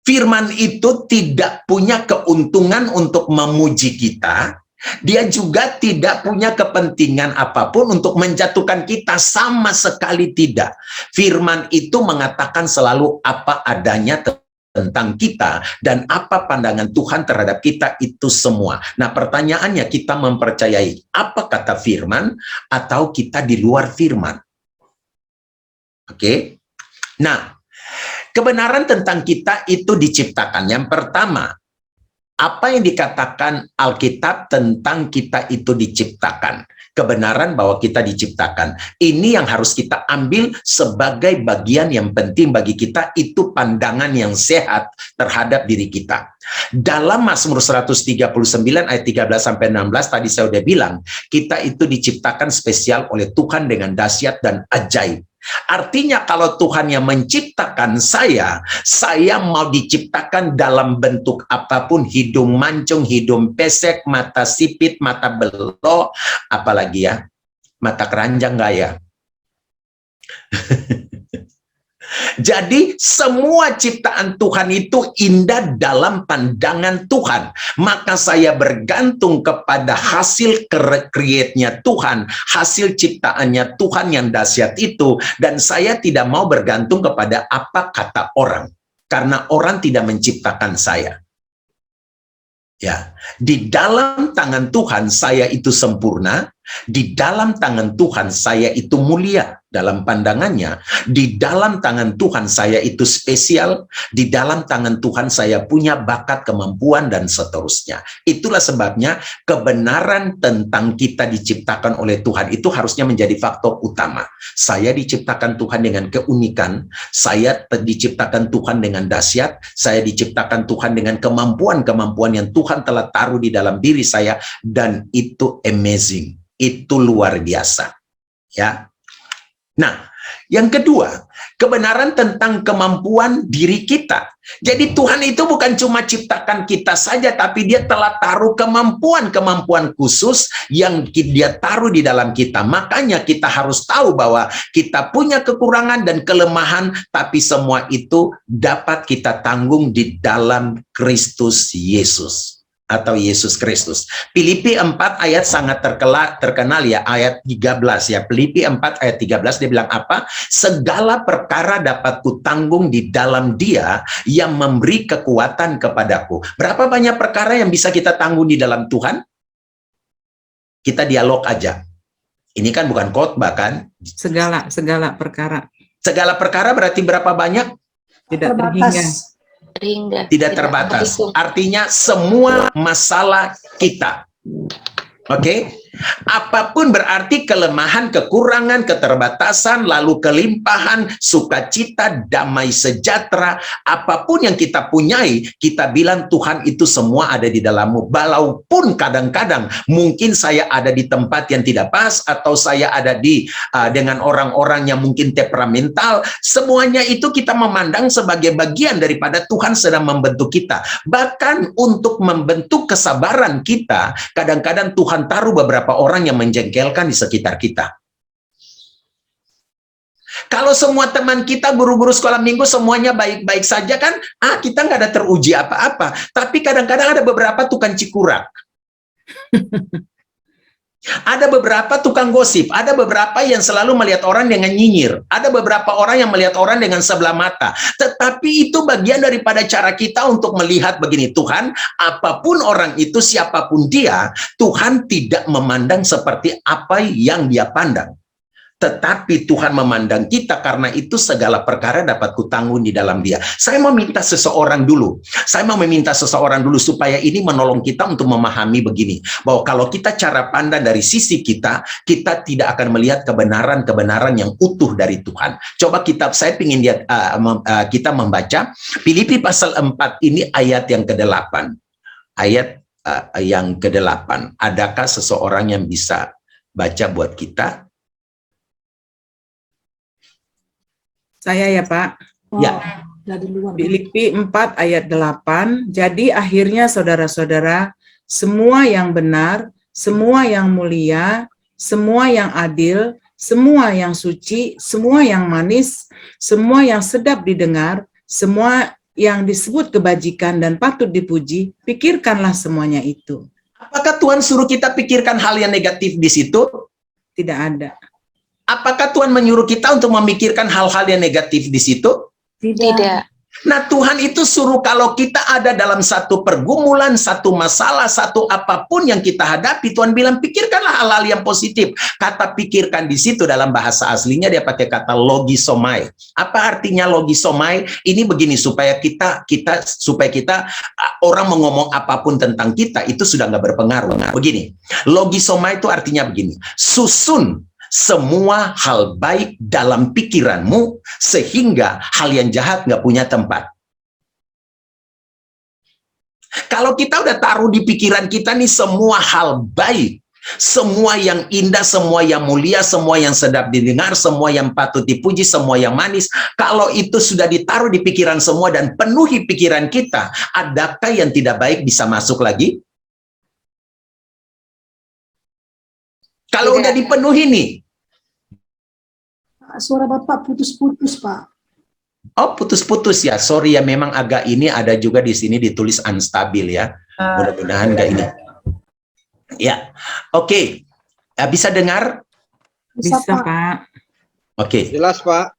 firman itu tidak punya keuntungan untuk memuji kita, Dia juga tidak punya kepentingan apapun untuk menjatuhkan kita, sama sekali tidak. Firman itu mengatakan selalu apa adanya tentang kita dan apa pandangan Tuhan terhadap kita itu semua. Nah, pertanyaannya, kita mempercayai apa kata firman atau kita di luar firman? Oke. Nah, kebenaran tentang kita itu diciptakan. Yang pertama, apa yang dikatakan Alkitab tentang kita itu diciptakan? Kebenaran bahwa kita diciptakan. Ini yang harus kita ambil sebagai bagian yang penting bagi kita, itu pandangan yang sehat terhadap diri kita. Dalam Mazmur 139 ayat 13-16 tadi saya udah bilang, kita itu diciptakan spesial oleh Tuhan dengan dahsyat dan ajaib. Artinya kalau Tuhan yang menciptakan saya mau diciptakan dalam bentuk apapun, hidung mancung, hidung pesek, mata sipit, mata belok, apalagi ya, mata keranjang nggak ya? Jadi semua ciptaan Tuhan itu indah dalam pandangan Tuhan. Maka saya bergantung kepada hasil create-nya Tuhan, hasil ciptaannya Tuhan yang dahsyat itu. Dan saya tidak mau bergantung kepada apa kata orang, karena orang tidak menciptakan saya. Ya, di dalam tangan Tuhan saya itu sempurna, di dalam tangan Tuhan saya itu mulia dalam pandangannya, di dalam tangan Tuhan saya itu spesial, di dalam tangan Tuhan saya punya bakat, kemampuan, dan seterusnya. Itulah sebabnya kebenaran tentang kita diciptakan oleh Tuhan itu harusnya menjadi faktor utama. Saya diciptakan Tuhan dengan keunikan, saya diciptakan Tuhan dengan dahsyat, saya diciptakan Tuhan dengan kemampuan-kemampuan yang Tuhan telah taruh di dalam diri saya, dan itu amazing. Itu luar biasa, ya. Nah, yang kedua, kebenaran tentang kemampuan diri kita. Jadi Tuhan itu bukan cuma ciptakan kita saja, tapi Dia telah taruh kemampuan-kemampuan khusus yang Dia taruh di dalam kita. Makanya kita harus tahu bahwa kita punya kekurangan dan kelemahan, tapi semua itu dapat kita tanggung di dalam Kristus Yesus. Atau Yesus Kristus. Filipi 4 ayat sangat terkenal ya, ayat 13 ya. Filipi 4 ayat 13 dia bilang apa? Segala perkara dapat kutanggung di dalam Dia yang memberi kekuatan kepadaku. Berapa banyak perkara yang bisa kita tanggung di dalam Tuhan? Kita dialog aja. Ini kan bukan khotbah kan? Segala perkara. Segala perkara berarti berapa banyak? Tidak terhingga. Tidak terbatas. Artinya semua masalah kita. Oke? Apapun berarti kelemahan, kekurangan, keterbatasan, lalu kelimpahan, sukacita, damai sejahtera, apapun yang kita punyai, kita bilang Tuhan itu semua ada di dalammu. Walaupun kadang-kadang mungkin saya ada di tempat yang tidak pas, atau saya ada di dengan orang-orang yang mungkin temperamental, semuanya itu kita memandang sebagai bagian daripada Tuhan sedang membentuk kita. Bahkan untuk membentuk kesabaran kita, kadang-kadang Tuhan taruh beberapa orang yang menjengkelkan di sekitar kita. Kalau semua teman kita, guru-guru sekolah minggu semuanya baik-baik saja kan, kita nggak ada teruji apa-apa. Tapi kadang-kadang ada beberapa tukang cikurak. Ada beberapa tukang gosip, ada beberapa yang selalu melihat orang dengan nyinyir, ada beberapa orang yang melihat orang dengan sebelah mata. Tetapi itu bagian daripada cara kita untuk melihat begini, Tuhan, apapun orang itu, siapapun dia, Tuhan tidak memandang seperti apa yang Dia pandang. Tetapi Tuhan memandang kita, karena itu segala perkara dapat kutanggung di dalam Dia. Saya mau minta seseorang dulu. Saya mau meminta seseorang dulu supaya ini menolong kita untuk memahami begini. Bahwa kalau kita cara pandang dari sisi kita, kita tidak akan melihat kebenaran-kebenaran yang utuh dari Tuhan. Coba saya ingin lihat, kita membaca Filipi pasal 4 ini ayat yang ke-8. Ayat yang ke-8. Adakah seseorang yang bisa baca buat kita? Saya ya Pak. Ya. Dari luar. Filipi 4 ayat 8. Jadi akhirnya saudara-saudara, semua yang benar, semua yang mulia, semua yang adil, semua yang suci, semua yang manis, semua yang sedap didengar, semua yang disebut kebajikan dan patut dipuji, pikirkanlah semuanya itu. Apakah Tuhan suruh kita pikirkan hal yang negatif di situ? Tidak ada. Apakah Tuhan menyuruh kita untuk memikirkan hal-hal yang negatif di situ? Tidak. Nah, Tuhan itu suruh kalau kita ada dalam satu pergumulan, satu masalah, satu apapun yang kita hadapi, Tuhan bilang pikirkanlah hal-hal yang positif. Kata pikirkan di situ dalam bahasa aslinya dia pakai kata logisomai. Apa artinya logisomai? Ini begini, supaya kita orang mengomong apapun tentang kita itu sudah nggak berpengaruh. Begini, logisomai itu artinya begini, susun semua hal baik dalam pikiranmu sehingga hal yang jahat nggak punya tempat. Kalau kita udah taruh di pikiran kita nih semua hal baik, semua yang indah, semua yang mulia, semua yang sedap didengar, semua yang patut dipuji, semua yang manis, kalau itu sudah ditaruh di pikiran semua dan penuhi pikiran kita, adakah yang tidak baik bisa masuk lagi? Kalau udah dipenuhi nih. Suara Bapak putus-putus, Pak. Oh, putus-putus ya. Sorry ya, memang agak ini ada juga di sini ditulis unstabil ya. Mudah-mudahan enggak ini. Ya. Oke. Bisa dengar? Bisa, Pak. Oke. Jelas, Pak.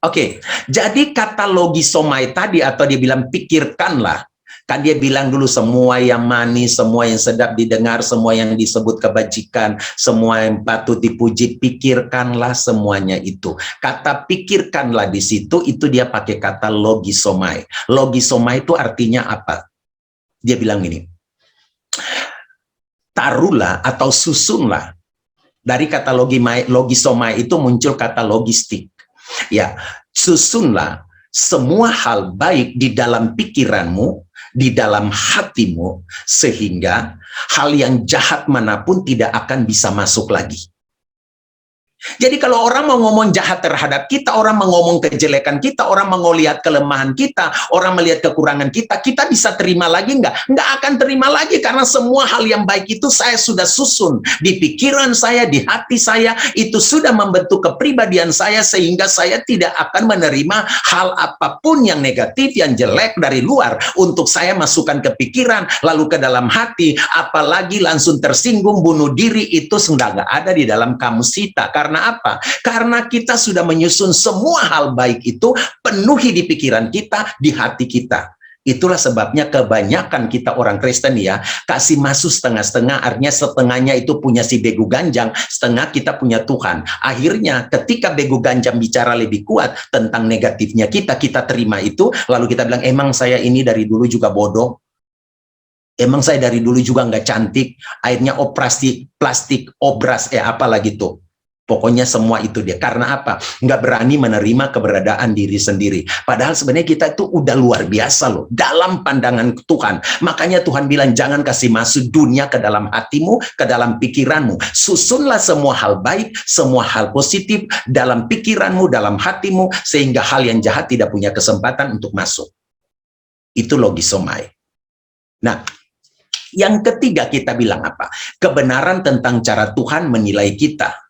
Oke. Jadi kata logisomai tadi atau dia bilang pikirkanlah. Kan dia bilang dulu semua yang manis, semua yang sedap didengar, semua yang disebut kebajikan, semua yang patut dipuji, pikirkanlah semuanya itu. Kata pikirkanlah di situ, itu dia pakai kata logisomai. Logisomai itu artinya apa? Dia bilang gini, taruhlah atau susunlah. Dari kata logisomai itu muncul kata logistik. Ya, susunlah semua hal baik di dalam pikiranmu, di dalam hatimu, sehingga hal yang jahat manapun tidak akan bisa masuk lagi. Jadi kalau orang mau ngomong jahat terhadap kita, orang mau ngomong kejelekan kita, orang mau ngelihat kelemahan kita, orang melihat kekurangan kita, kita bisa terima lagi nggak? Nggak akan terima lagi, karena semua hal yang baik itu saya sudah susun di pikiran saya, di hati saya, itu sudah membentuk kepribadian saya, sehingga saya tidak akan menerima hal apapun yang negatif, yang jelek dari luar, untuk saya masukkan ke pikiran, lalu ke dalam hati, apalagi langsung tersinggung, bunuh diri, itu sudah nggak ada di dalam kamus kita. Karena apa? Karena kita sudah menyusun semua hal baik itu penuhi di pikiran kita, di hati kita. Itulah sebabnya kebanyakan kita orang Kristen ya, kasih masuk setengah-setengah, artinya setengahnya itu punya si begu ganjang, setengah kita punya Tuhan. Akhirnya ketika begu ganjang bicara lebih kuat tentang negatifnya kita terima itu, lalu kita bilang, emang saya ini dari dulu juga bodoh, emang saya dari dulu juga nggak cantik, akhirnya operasi plastik, obras, apalagi tuh. Pokoknya semua itu dia. Karena apa? Nggak berani menerima keberadaan diri sendiri. Padahal sebenarnya kita itu udah luar biasa loh. Dalam pandangan Tuhan. Makanya Tuhan bilang, jangan kasih masuk dunia ke dalam hatimu, ke dalam pikiranmu. Susunlah semua hal baik, semua hal positif dalam pikiranmu, dalam hatimu, sehingga hal yang jahat tidak punya kesempatan untuk masuk. Itu logisomai. Nah, yang ketiga kita bilang apa? Kebenaran tentang cara Tuhan menilai kita.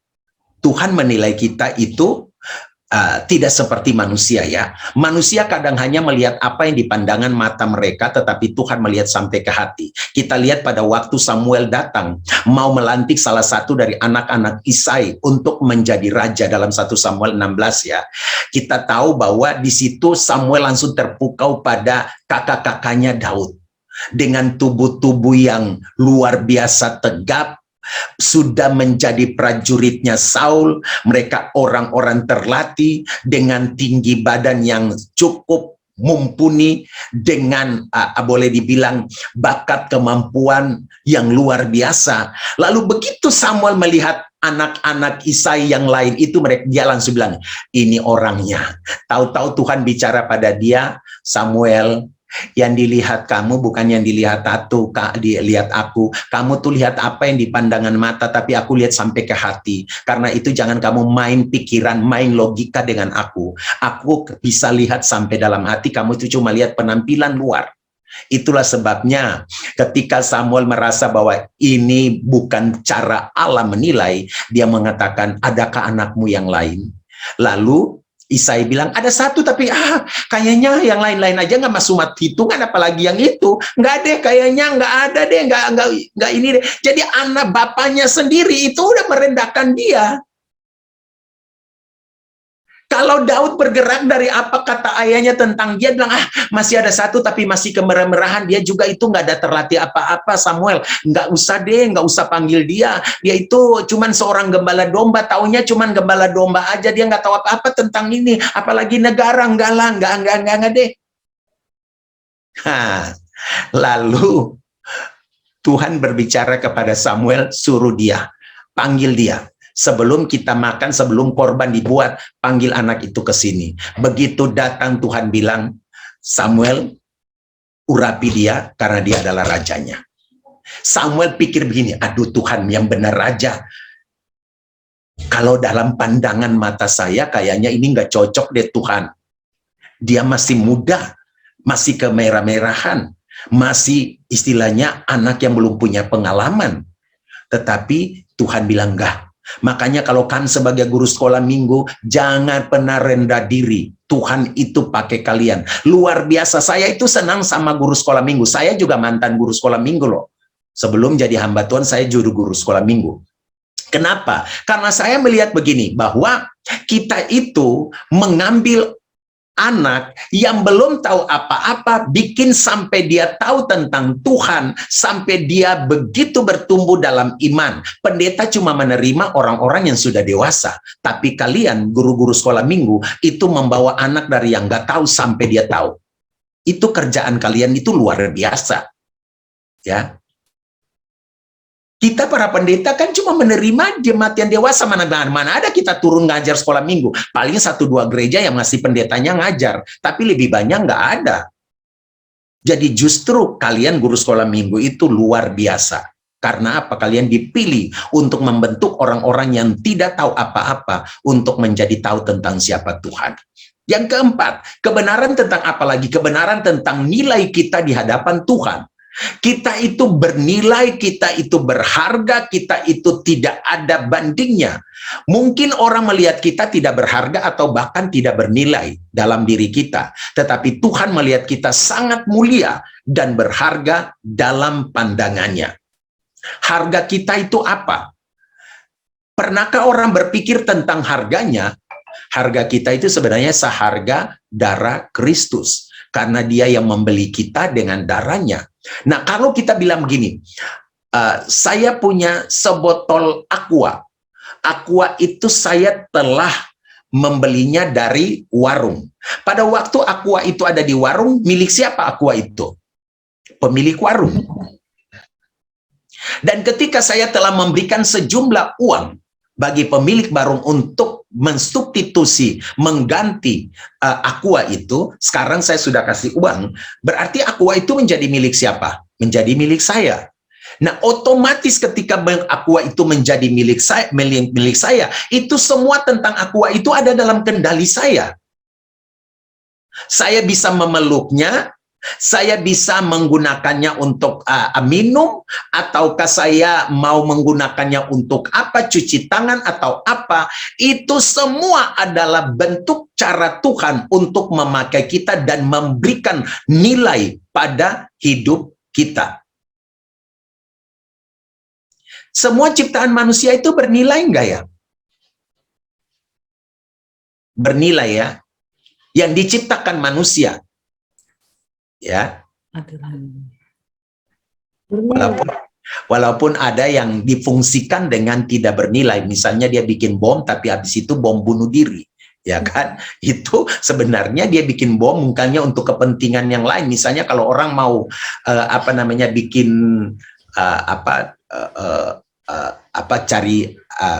Tuhan menilai kita itu tidak seperti manusia ya. Manusia kadang hanya melihat apa yang dipandangan mata mereka, tetapi Tuhan melihat sampai ke hati. Kita lihat pada waktu Samuel datang, mau melantik salah satu dari anak-anak Isai untuk menjadi raja dalam 1 Samuel 16 ya. Kita tahu bahwa di situ Samuel langsung terpukau pada kakak-kakaknya Daud. Dengan tubuh-tubuh yang luar biasa tegap, sudah menjadi prajuritnya Saul, mereka orang-orang terlatih dengan tinggi badan yang cukup mumpuni, dengan boleh dibilang bakat kemampuan yang luar biasa. Lalu begitu Samuel melihat anak-anak Isai yang lain itu, dia langsung bilang, ini orangnya. Tahu-tahu Tuhan bicara pada dia, Samuel, yang dilihat kamu bukan yang dilihat dilihat aku. Kamu tuh lihat apa yang di pandangan mata, tapi aku lihat sampai ke hati. Karena itu jangan kamu main pikiran, main logika dengan aku. Aku bisa lihat sampai dalam hati, kamu itu cuma lihat penampilan luar. Itulah sebabnya ketika Samuel merasa bahwa ini bukan cara Allah menilai, dia mengatakan, adakah anakmu yang lain? Lalu Isai bilang ada satu tapi kayaknya yang lain-lain aja nggak masuk hitungan, apalagi yang itu nggak deh, kayaknya nggak ada deh, nggak ini deh. Jadi anak bapaknya sendiri itu udah merendahkan dia. Kalau Daud bergerak dari apa kata ayahnya tentang dia, bilang masih ada satu tapi masih kemerah-merahan, dia juga itu nggak ada terlatih apa-apa. Samuel, nggak usah deh, nggak usah panggil dia itu cuman seorang gembala domba, taunya cuman gembala domba aja, dia nggak tahu apa-apa tentang ini, apalagi negara. Enggak deh. Lalu Tuhan berbicara kepada Samuel, suruh dia, panggil dia. Sebelum kita makan, sebelum korban dibuat, panggil anak itu ke sini. Begitu datang, Tuhan bilang, Samuel, urapi dia karena dia adalah rajanya. Samuel pikir begini, aduh Tuhan yang benar raja. Kalau dalam pandangan mata saya, kayaknya ini nggak cocok deh Tuhan. Dia masih muda, masih kemerah-merahan, masih istilahnya anak yang belum punya pengalaman. Tetapi Tuhan bilang enggak. Makanya kalau kan sebagai guru sekolah minggu, jangan pernah rendah diri. Tuhan itu pakai kalian. Luar biasa, saya itu senang sama guru sekolah minggu. Saya juga mantan guru sekolah minggu loh. Sebelum jadi hamba Tuhan, saya juru guru sekolah minggu. Kenapa? Karena saya melihat begini, bahwa kita itu mengambil anak yang belum tahu apa-apa, bikin sampai dia tahu tentang Tuhan, sampai dia begitu bertumbuh dalam iman. Pendeta cuma menerima orang-orang yang sudah dewasa, tapi kalian guru-guru sekolah minggu itu membawa anak dari yang nggak tahu sampai dia tahu. Itu kerjaan kalian, itu luar biasa. Ya. Kita para pendeta kan cuma menerima jemaat yang dewasa, mana ada kita turun ngajar sekolah minggu. Paling 1-2 gereja yang masih pendetanya ngajar, tapi lebih banyak nggak ada. Jadi justru kalian guru sekolah minggu itu luar biasa. Karena apa? Kalian dipilih untuk membentuk orang-orang yang tidak tahu apa-apa untuk menjadi tahu tentang siapa Tuhan. Yang keempat, kebenaran tentang apa lagi? Kebenaran tentang nilai kita di hadapan Tuhan. Kita itu bernilai, kita itu berharga, kita itu tidak ada bandingnya. Mungkin orang melihat kita tidak berharga atau bahkan tidak bernilai dalam diri kita. Tetapi Tuhan melihat kita sangat mulia dan berharga dalam pandangannya. Harga kita itu apa? Pernahkah orang berpikir tentang harganya? Harga kita itu sebenarnya seharga darah Kristus. Karena dia yang membeli kita dengan darahnya. Nah, kalau kita bilang begini, saya punya sebotol aqua. Aqua itu saya telah membelinya dari warung. Pada waktu aqua itu ada di warung, milik siapa aqua itu? Pemilik warung. Dan ketika saya telah memberikan sejumlah uang bagi pemilik warung untuk mensubstitusi, mengganti aqua itu, sekarang saya sudah kasih uang, berarti aqua itu menjadi milik siapa? Menjadi milik saya. Nah, otomatis ketika aqua itu menjadi milik saya, itu semua tentang aqua itu ada dalam kendali saya. Saya bisa memeluknya, saya bisa menggunakannya untuk minum, ataukah saya mau menggunakannya untuk apa, cuci tangan atau apa, itu semua adalah bentuk cara Tuhan untuk memakai kita dan memberikan nilai pada hidup kita. Semua ciptaan manusia itu bernilai enggak ya? Bernilai ya. Yang diciptakan manusia. Ya, walaupun ada yang difungsikan dengan tidak bernilai, misalnya dia bikin bom tapi habis itu bom bunuh diri, ya kan? Itu sebenarnya dia bikin bom mungkinnya untuk kepentingan yang lain. Misalnya kalau orang mau bikin cari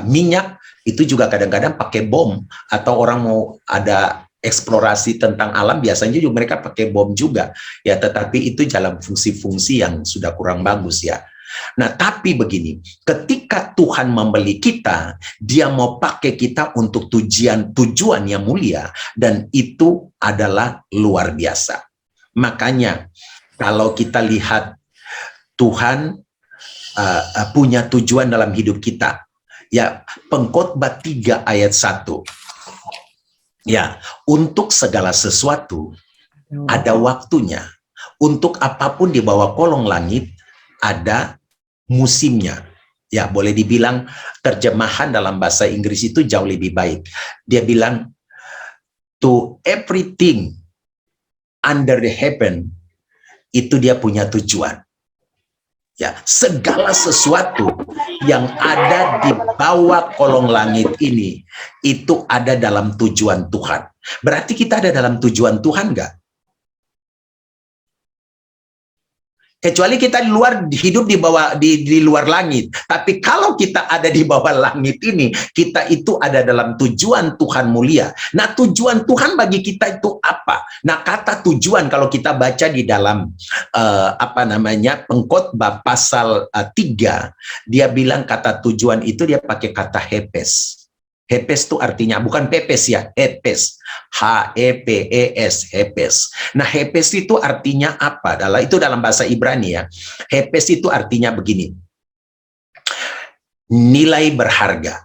minyak, itu juga kadang-kadang pakai bom. Atau orang mau ada eksplorasi tentang alam, biasanya juga mereka pakai bom juga ya, tetapi itu dalam fungsi-fungsi yang sudah kurang bagus ya. Nah, tapi begini, ketika Tuhan membeli kita, dia mau pakai kita untuk tujuan yang mulia, dan itu adalah luar biasa. Makanya kalau kita lihat Tuhan punya tujuan dalam hidup kita ya. Pengkhotbah 3 ayat 1, Ya, untuk segala sesuatu ada waktunya. Untuk apapun di bawah kolong langit ada musimnya. Ya, boleh dibilang terjemahan dalam bahasa Inggris itu jauh lebih baik. Dia bilang, to everything under the heaven, itu dia punya tujuan. Ya, segala sesuatu yang ada di bawah kolong langit ini, itu ada dalam tujuan Tuhan. Berarti kita ada dalam tujuan Tuhan nggak? Kecuali kita hidup di bawah di luar langit. Tapi kalau kita ada di bawah langit ini, kita itu ada dalam tujuan Tuhan mulia. Nah, tujuan Tuhan bagi kita itu apa? Nah, kata tujuan kalau kita baca di dalam Pengkhotbah pasal 3, dia bilang kata tujuan itu dia pakai kata hepes. Hepes itu artinya, bukan pepes ya, hepes. H-E-P-E-S, hepes. Nah, hepes itu artinya apa? Itu dalam bahasa Ibrani ya. Hepes itu artinya begini. Nilai berharga.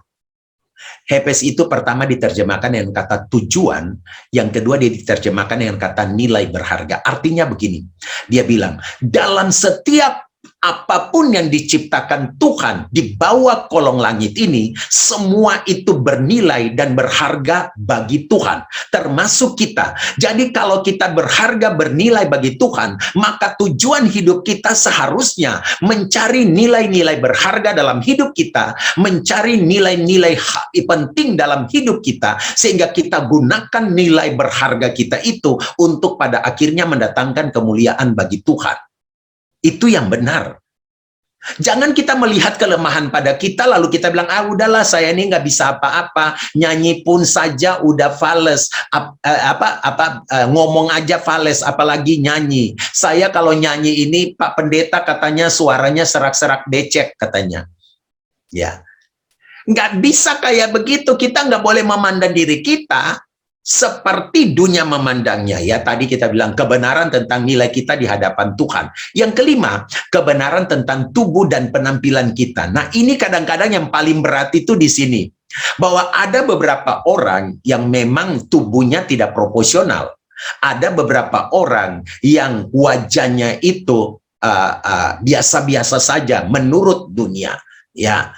Hepes itu pertama diterjemahkan dengan kata tujuan, yang kedua dia diterjemahkan dengan kata nilai berharga. Artinya begini, dia bilang, dalam setiap apapun yang diciptakan Tuhan di bawah kolong langit ini, semua itu bernilai dan berharga bagi Tuhan, termasuk kita. Jadi kalau kita berharga, bernilai bagi Tuhan, maka tujuan hidup kita seharusnya mencari nilai-nilai berharga dalam hidup kita, mencari nilai-nilai penting dalam hidup kita, sehingga kita gunakan nilai berharga kita itu untuk pada akhirnya mendatangkan kemuliaan bagi Tuhan. Itu yang benar. Jangan kita melihat kelemahan pada kita lalu kita bilang, ah udahlah saya ini nggak bisa apa-apa, nyanyi pun saja udah fales, ngomong aja fales, apalagi nyanyi. Saya kalau nyanyi ini Pak Pendeta katanya suaranya serak-serak becek katanya. Ya, nggak bisa kayak begitu. Kita nggak boleh memandang diri kita seperti dunia memandangnya. Ya, tadi kita bilang kebenaran tentang nilai kita di hadapan Tuhan. Yang kelima, kebenaran tentang tubuh dan penampilan kita. Nah, ini kadang-kadang yang paling berat itu di sini. Bahwa ada beberapa orang yang memang tubuhnya tidak proporsional. Ada beberapa orang yang wajahnya itu biasa-biasa saja menurut dunia. Ya,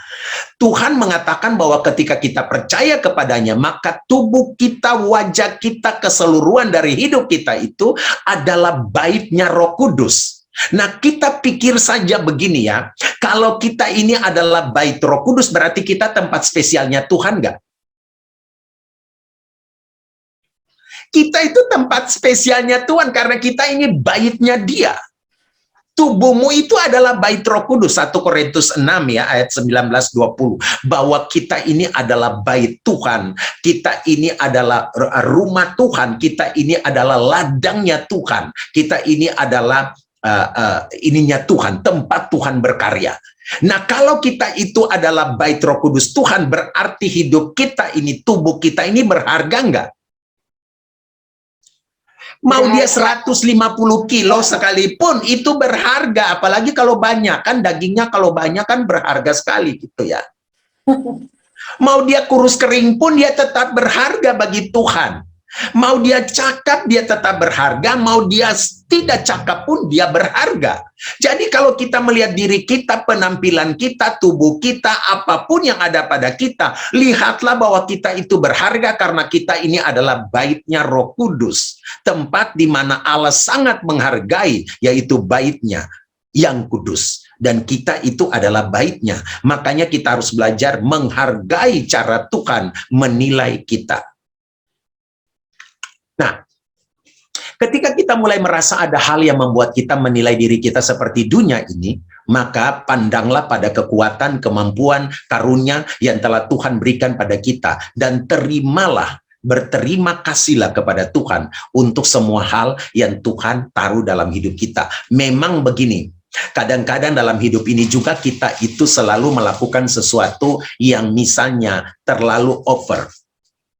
Tuhan mengatakan bahwa ketika kita percaya kepadanya, maka tubuh kita, wajah kita, keseluruhan dari hidup kita itu adalah baitnya Roh Kudus. Nah, kita pikir saja begini ya, kalau kita ini adalah bait Roh Kudus, berarti kita tempat spesialnya Tuhan nggak? Kita itu tempat spesialnya Tuhan karena kita ini baitnya Dia. Tubuhmu itu adalah bait Roh Kudus, 1 Korintus 6 ya ayat 19-20, bahwa kita ini adalah bait Tuhan, kita ini adalah rumah Tuhan, kita ini adalah ladangnya Tuhan, kita ini adalah ininya Tuhan, tempat Tuhan berkarya. Nah, kalau kita itu adalah bait Roh Kudus Tuhan, berarti hidup kita ini, tubuh kita ini berharga enggak? Mau dia 150 kilo sekalipun itu berharga, apalagi kalau banyak, kan dagingnya kalau banyak kan berharga sekali gitu ya. Mau dia kurus kering pun dia tetap berharga bagi Tuhan. Mau dia cakap dia tetap berharga, mau dia tidak cakap pun dia berharga. Jadi kalau kita melihat diri kita, penampilan kita, tubuh kita, apapun yang ada pada kita, lihatlah bahwa kita itu berharga karena kita ini adalah baitnya Roh Kudus. Tempat di mana Allah sangat menghargai, yaitu baitnya yang kudus. Dan kita itu adalah baitnya. Makanya kita harus belajar menghargai cara Tuhan menilai kita. Nah, ketika kita mulai merasa ada hal yang membuat kita menilai diri kita seperti dunia ini, maka pandanglah pada kekuatan, kemampuan, karunia yang telah Tuhan berikan pada kita. Dan terimalah, berterima kasihlah kepada Tuhan untuk semua hal yang Tuhan taruh dalam hidup kita. Memang begini, kadang-kadang dalam hidup ini juga kita itu selalu melakukan sesuatu yang misalnya terlalu over.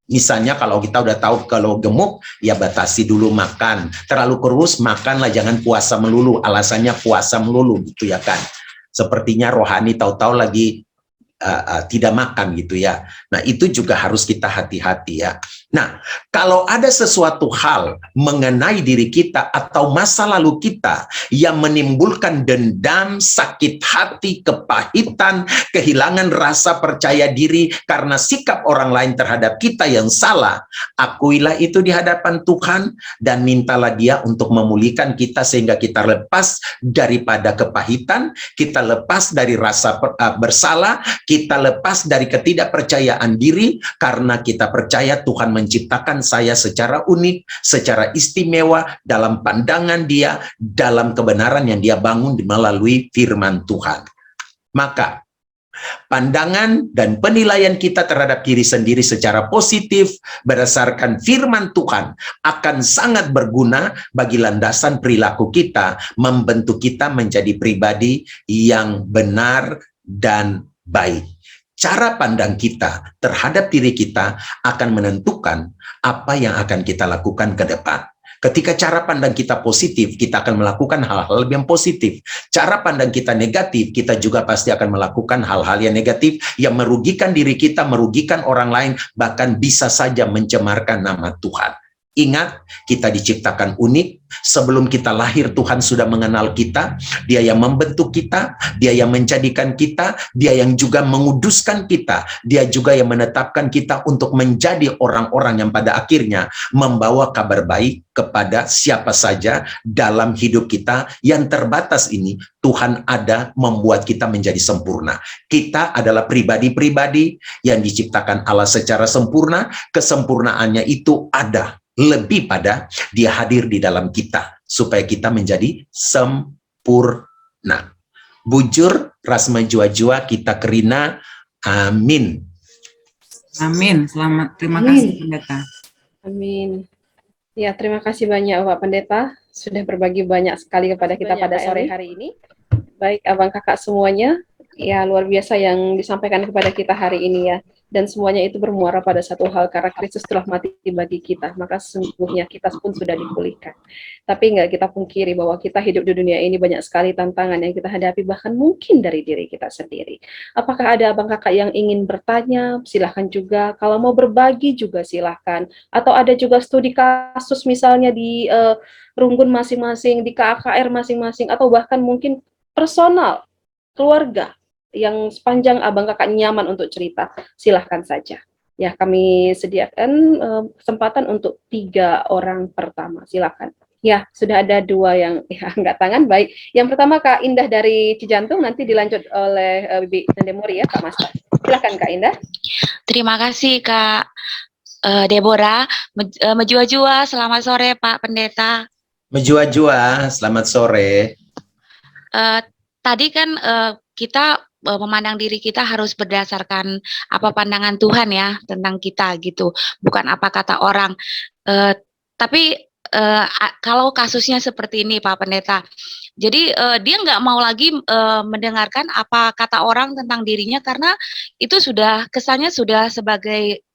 Misalnya kalau kita udah tahu kalau gemuk, ya batasi dulu makan. Terlalu kurus, makanlah, jangan puasa melulu. Alasannya puasa melulu gitu ya kan. Sepertinya rohani tahu-tahu lagi tidak makan gitu ya. Nah, itu juga harus kita hati-hati ya. Nah, kalau ada sesuatu hal mengenai diri kita atau masa lalu kita yang menimbulkan dendam, sakit hati, kepahitan, kehilangan rasa percaya diri karena sikap orang lain terhadap kita yang salah, akuilah itu di hadapan Tuhan dan mintalah Dia untuk memulihkan kita sehingga kita lepas daripada kepahitan, kita lepas dari rasa bersalah, kita lepas dari ketidakpercayaan diri karena kita percaya Tuhan menciptakan saya secara unik, secara istimewa dalam pandangan Dia, dalam kebenaran yang Dia bangun melalui firman Tuhan. Maka pandangan dan penilaian kita terhadap diri sendiri secara positif berdasarkan firman Tuhan akan sangat berguna bagi landasan perilaku kita, membentuk kita menjadi pribadi yang benar dan baik. Cara pandang kita terhadap diri kita akan menentukan apa yang akan kita lakukan ke depan. Ketika cara pandang kita positif, kita akan melakukan hal-hal yang positif. Cara pandang kita negatif, kita juga pasti akan melakukan hal-hal yang negatif yang merugikan diri kita, merugikan orang lain, bahkan bisa saja mencemarkan nama Tuhan. Ingat, kita diciptakan unik. Sebelum kita lahir, Tuhan sudah mengenal kita. Dia yang membentuk kita, Dia yang menjadikan kita, Dia yang juga menguduskan kita, Dia juga yang menetapkan kita untuk menjadi orang-orang yang pada akhirnya membawa kabar baik kepada siapa saja dalam hidup kita yang terbatas ini. Tuhan ada membuat kita menjadi sempurna. Kita adalah pribadi-pribadi yang diciptakan Allah secara sempurna. Kesempurnaannya itu ada lebih pada Dia hadir di dalam kita supaya kita menjadi sempurna. Bujur, rasma jua-jua kita kerina. Amin. Amin. Selamat. Terima kasih Pendeta. Amin. Ya, terima kasih banyak Bapak Pendeta sudah berbagi banyak sekali kepada kita pada sore hari ini. Baik abang kakak semuanya, ya luar biasa yang disampaikan kepada kita hari ini ya. Dan semuanya itu bermuara pada satu hal, karena Kristus telah mati bagi kita, maka sesungguhnya kita pun sudah dipulihkan. Tapi enggak kita pungkiri bahwa kita hidup di dunia ini banyak sekali tantangan yang kita hadapi, bahkan mungkin dari diri kita sendiri. Apakah ada abang kakak yang ingin bertanya? Silahkan juga. Kalau mau berbagi juga silahkan. Atau ada juga studi kasus misalnya di Runggun masing-masing, di KKR masing-masing, atau bahkan mungkin personal, keluarga, yang sepanjang abang kakak nyaman untuk cerita, silahkan saja. Ya, kami sediakan kesempatan untuk 3 orang pertama, silahkan. Ya, sudah ada 2 yang angkat tangan, baik. Yang pertama Kak Indah dari Cijantung, nanti dilanjut oleh Bibi Nandemori ya, Kak Master. Silahkan Kak Indah. Terima kasih Kak Deborah. Mejua-jua, selamat sore Pak Pendeta. Mejua-jua, selamat sore. Tadi kan kita memandang diri kita harus berdasarkan apa pandangan Tuhan ya tentang kita gitu, bukan apa kata orang. Tapi kalau kasusnya seperti ini Pak Pendeta, jadi dia nggak mau lagi mendengarkan apa kata orang tentang dirinya karena itu sudah kesannya sudah sebagai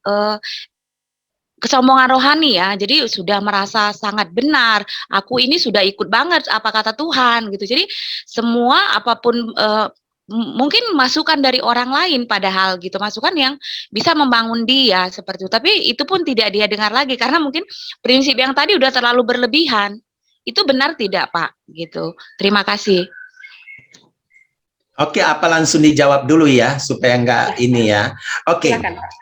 kesombongan rohani ya, jadi sudah merasa sangat benar, aku ini sudah ikut banget apa kata Tuhan gitu. Jadi semua apapun mungkin masukan dari orang lain padahal gitu, masukan yang bisa membangun dia seperti itu, tapi itu pun tidak dia dengar lagi karena mungkin prinsip yang tadi udah terlalu berlebihan. Itu benar tidak Pak gitu. Terima kasih. Oke, apa langsung dijawab dulu ya supaya enggak ini ya. Oke. Silakan, Pak.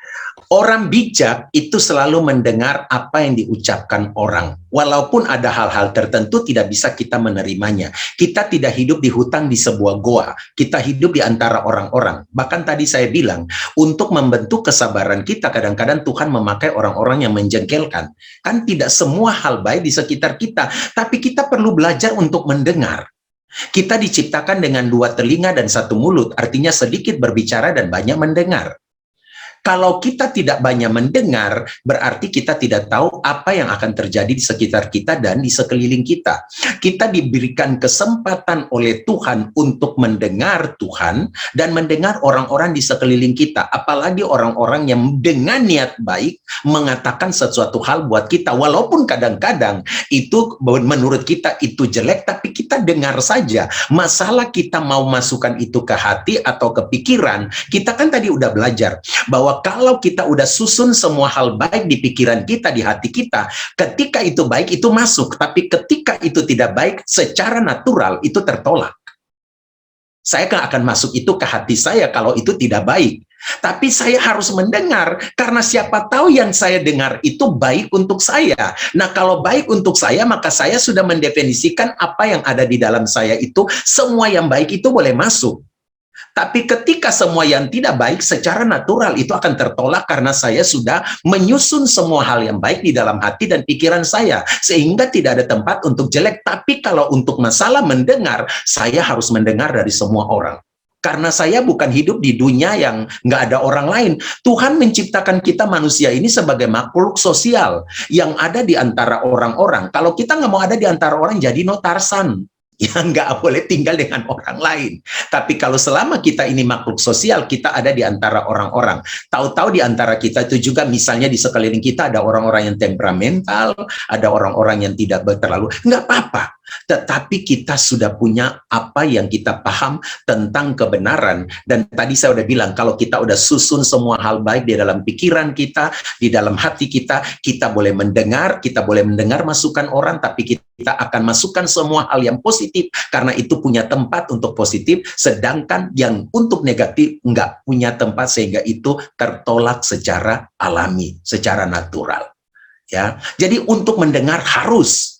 Orang bijak itu selalu mendengar apa yang diucapkan orang. Walaupun ada hal-hal tertentu tidak bisa kita menerimanya. Kita tidak hidup di hutan di sebuah goa. Kita hidup di antara orang-orang. Bahkan tadi saya bilang, untuk membentuk kesabaran kita, kadang-kadang Tuhan memakai orang-orang yang menjengkelkan. Kan tidak semua hal baik di sekitar kita. Tapi kita perlu belajar untuk mendengar. Kita diciptakan dengan 2 telinga dan 1 mulut. Artinya sedikit berbicara dan banyak mendengar. Kalau kita tidak banyak mendengar, berarti kita tidak tahu apa yang akan terjadi di sekitar kita dan di sekeliling kita. Kita diberikan kesempatan oleh Tuhan untuk mendengar Tuhan dan mendengar orang-orang di sekeliling kita. Apalagi orang-orang yang dengan niat baik mengatakan sesuatu hal buat kita. Walaupun kadang-kadang itu menurut kita itu jelek, tapi kita dengar saja. Masalah kita mau masukkan itu ke hati atau ke pikiran, kita kan tadi udah belajar bahwa bahwa kalau kita udah susun semua hal baik di pikiran kita, di hati kita, ketika itu baik itu masuk, tapi ketika itu tidak baik secara natural itu tertolak. Saya akan masuk itu ke hati saya kalau itu tidak baik. Tapi saya harus mendengar, karena siapa tahu yang saya dengar itu baik untuk saya. Nah, kalau baik untuk saya, maka saya sudah mendefinisikan apa yang ada di dalam saya itu, semua yang baik itu boleh masuk. Tapi ketika semua yang tidak baik secara natural itu akan tertolak karena saya sudah menyusun semua hal yang baik di dalam hati dan pikiran saya. Sehingga tidak ada tempat untuk jelek. Tapi kalau untuk masalah mendengar, saya harus mendengar dari semua orang. Karena saya bukan hidup di dunia yang nggak ada orang lain. Tuhan menciptakan kita manusia ini sebagai makhluk sosial yang ada di antara orang-orang. Kalau kita nggak mau ada di antara orang, jadi no Tarsan. Yang nggak boleh tinggal dengan orang lain. Tapi kalau selama kita ini makhluk sosial, kita ada di antara orang-orang. Tahu-tahu di antara kita itu juga misalnya di sekeliling kita ada orang-orang yang temperamental, ada orang-orang yang tidak terlalu, nggak apa-apa. Tetapi kita sudah punya apa yang kita paham tentang kebenaran. Dan tadi saya udah bilang, kalau kita udah susun semua hal baik di dalam pikiran kita, di dalam hati kita, kita boleh mendengar masukan orang, tapi kita akan masukkan semua hal yang positif, karena itu punya tempat untuk positif, sedangkan yang untuk negatif nggak punya tempat, sehingga itu tertolak secara alami, secara natural. Ya, jadi untuk mendengar harus.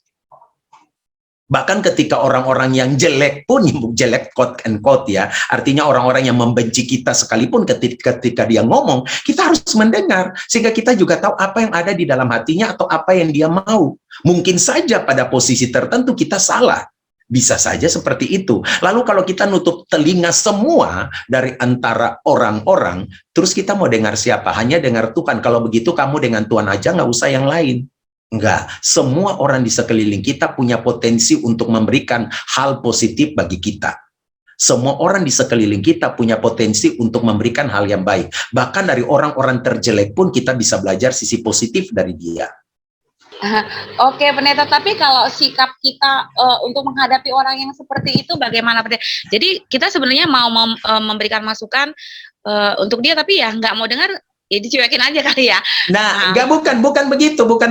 Bahkan ketika orang-orang yang jelek pun, jelek quote and quote ya, artinya orang-orang yang membenci kita sekalipun ketika dia ngomong, kita harus mendengar, sehingga kita juga tahu apa yang ada di dalam hatinya atau apa yang dia mau. Mungkin saja pada posisi tertentu kita salah, bisa saja seperti itu. Lalu kalau kita nutup telinga semua dari antara orang-orang, terus kita mau dengar siapa? Hanya dengar Tuhan. Kalau begitu kamu dengan Tuhan aja, nggak usah yang lain. Enggak, semua orang di sekeliling kita punya potensi untuk memberikan hal positif bagi kita. Semua orang di sekeliling kita punya potensi untuk memberikan hal yang baik. Bahkan dari orang-orang terjelek pun kita bisa belajar sisi positif dari dia. Oke, Pendeta, tapi kalau sikap kita untuk menghadapi orang yang seperti itu bagaimana, Pendeta? Jadi kita sebenarnya mau memberikan masukan untuk dia, tapi ya nggak mau dengar, ya dicuekin aja kali ya. Nah, bukan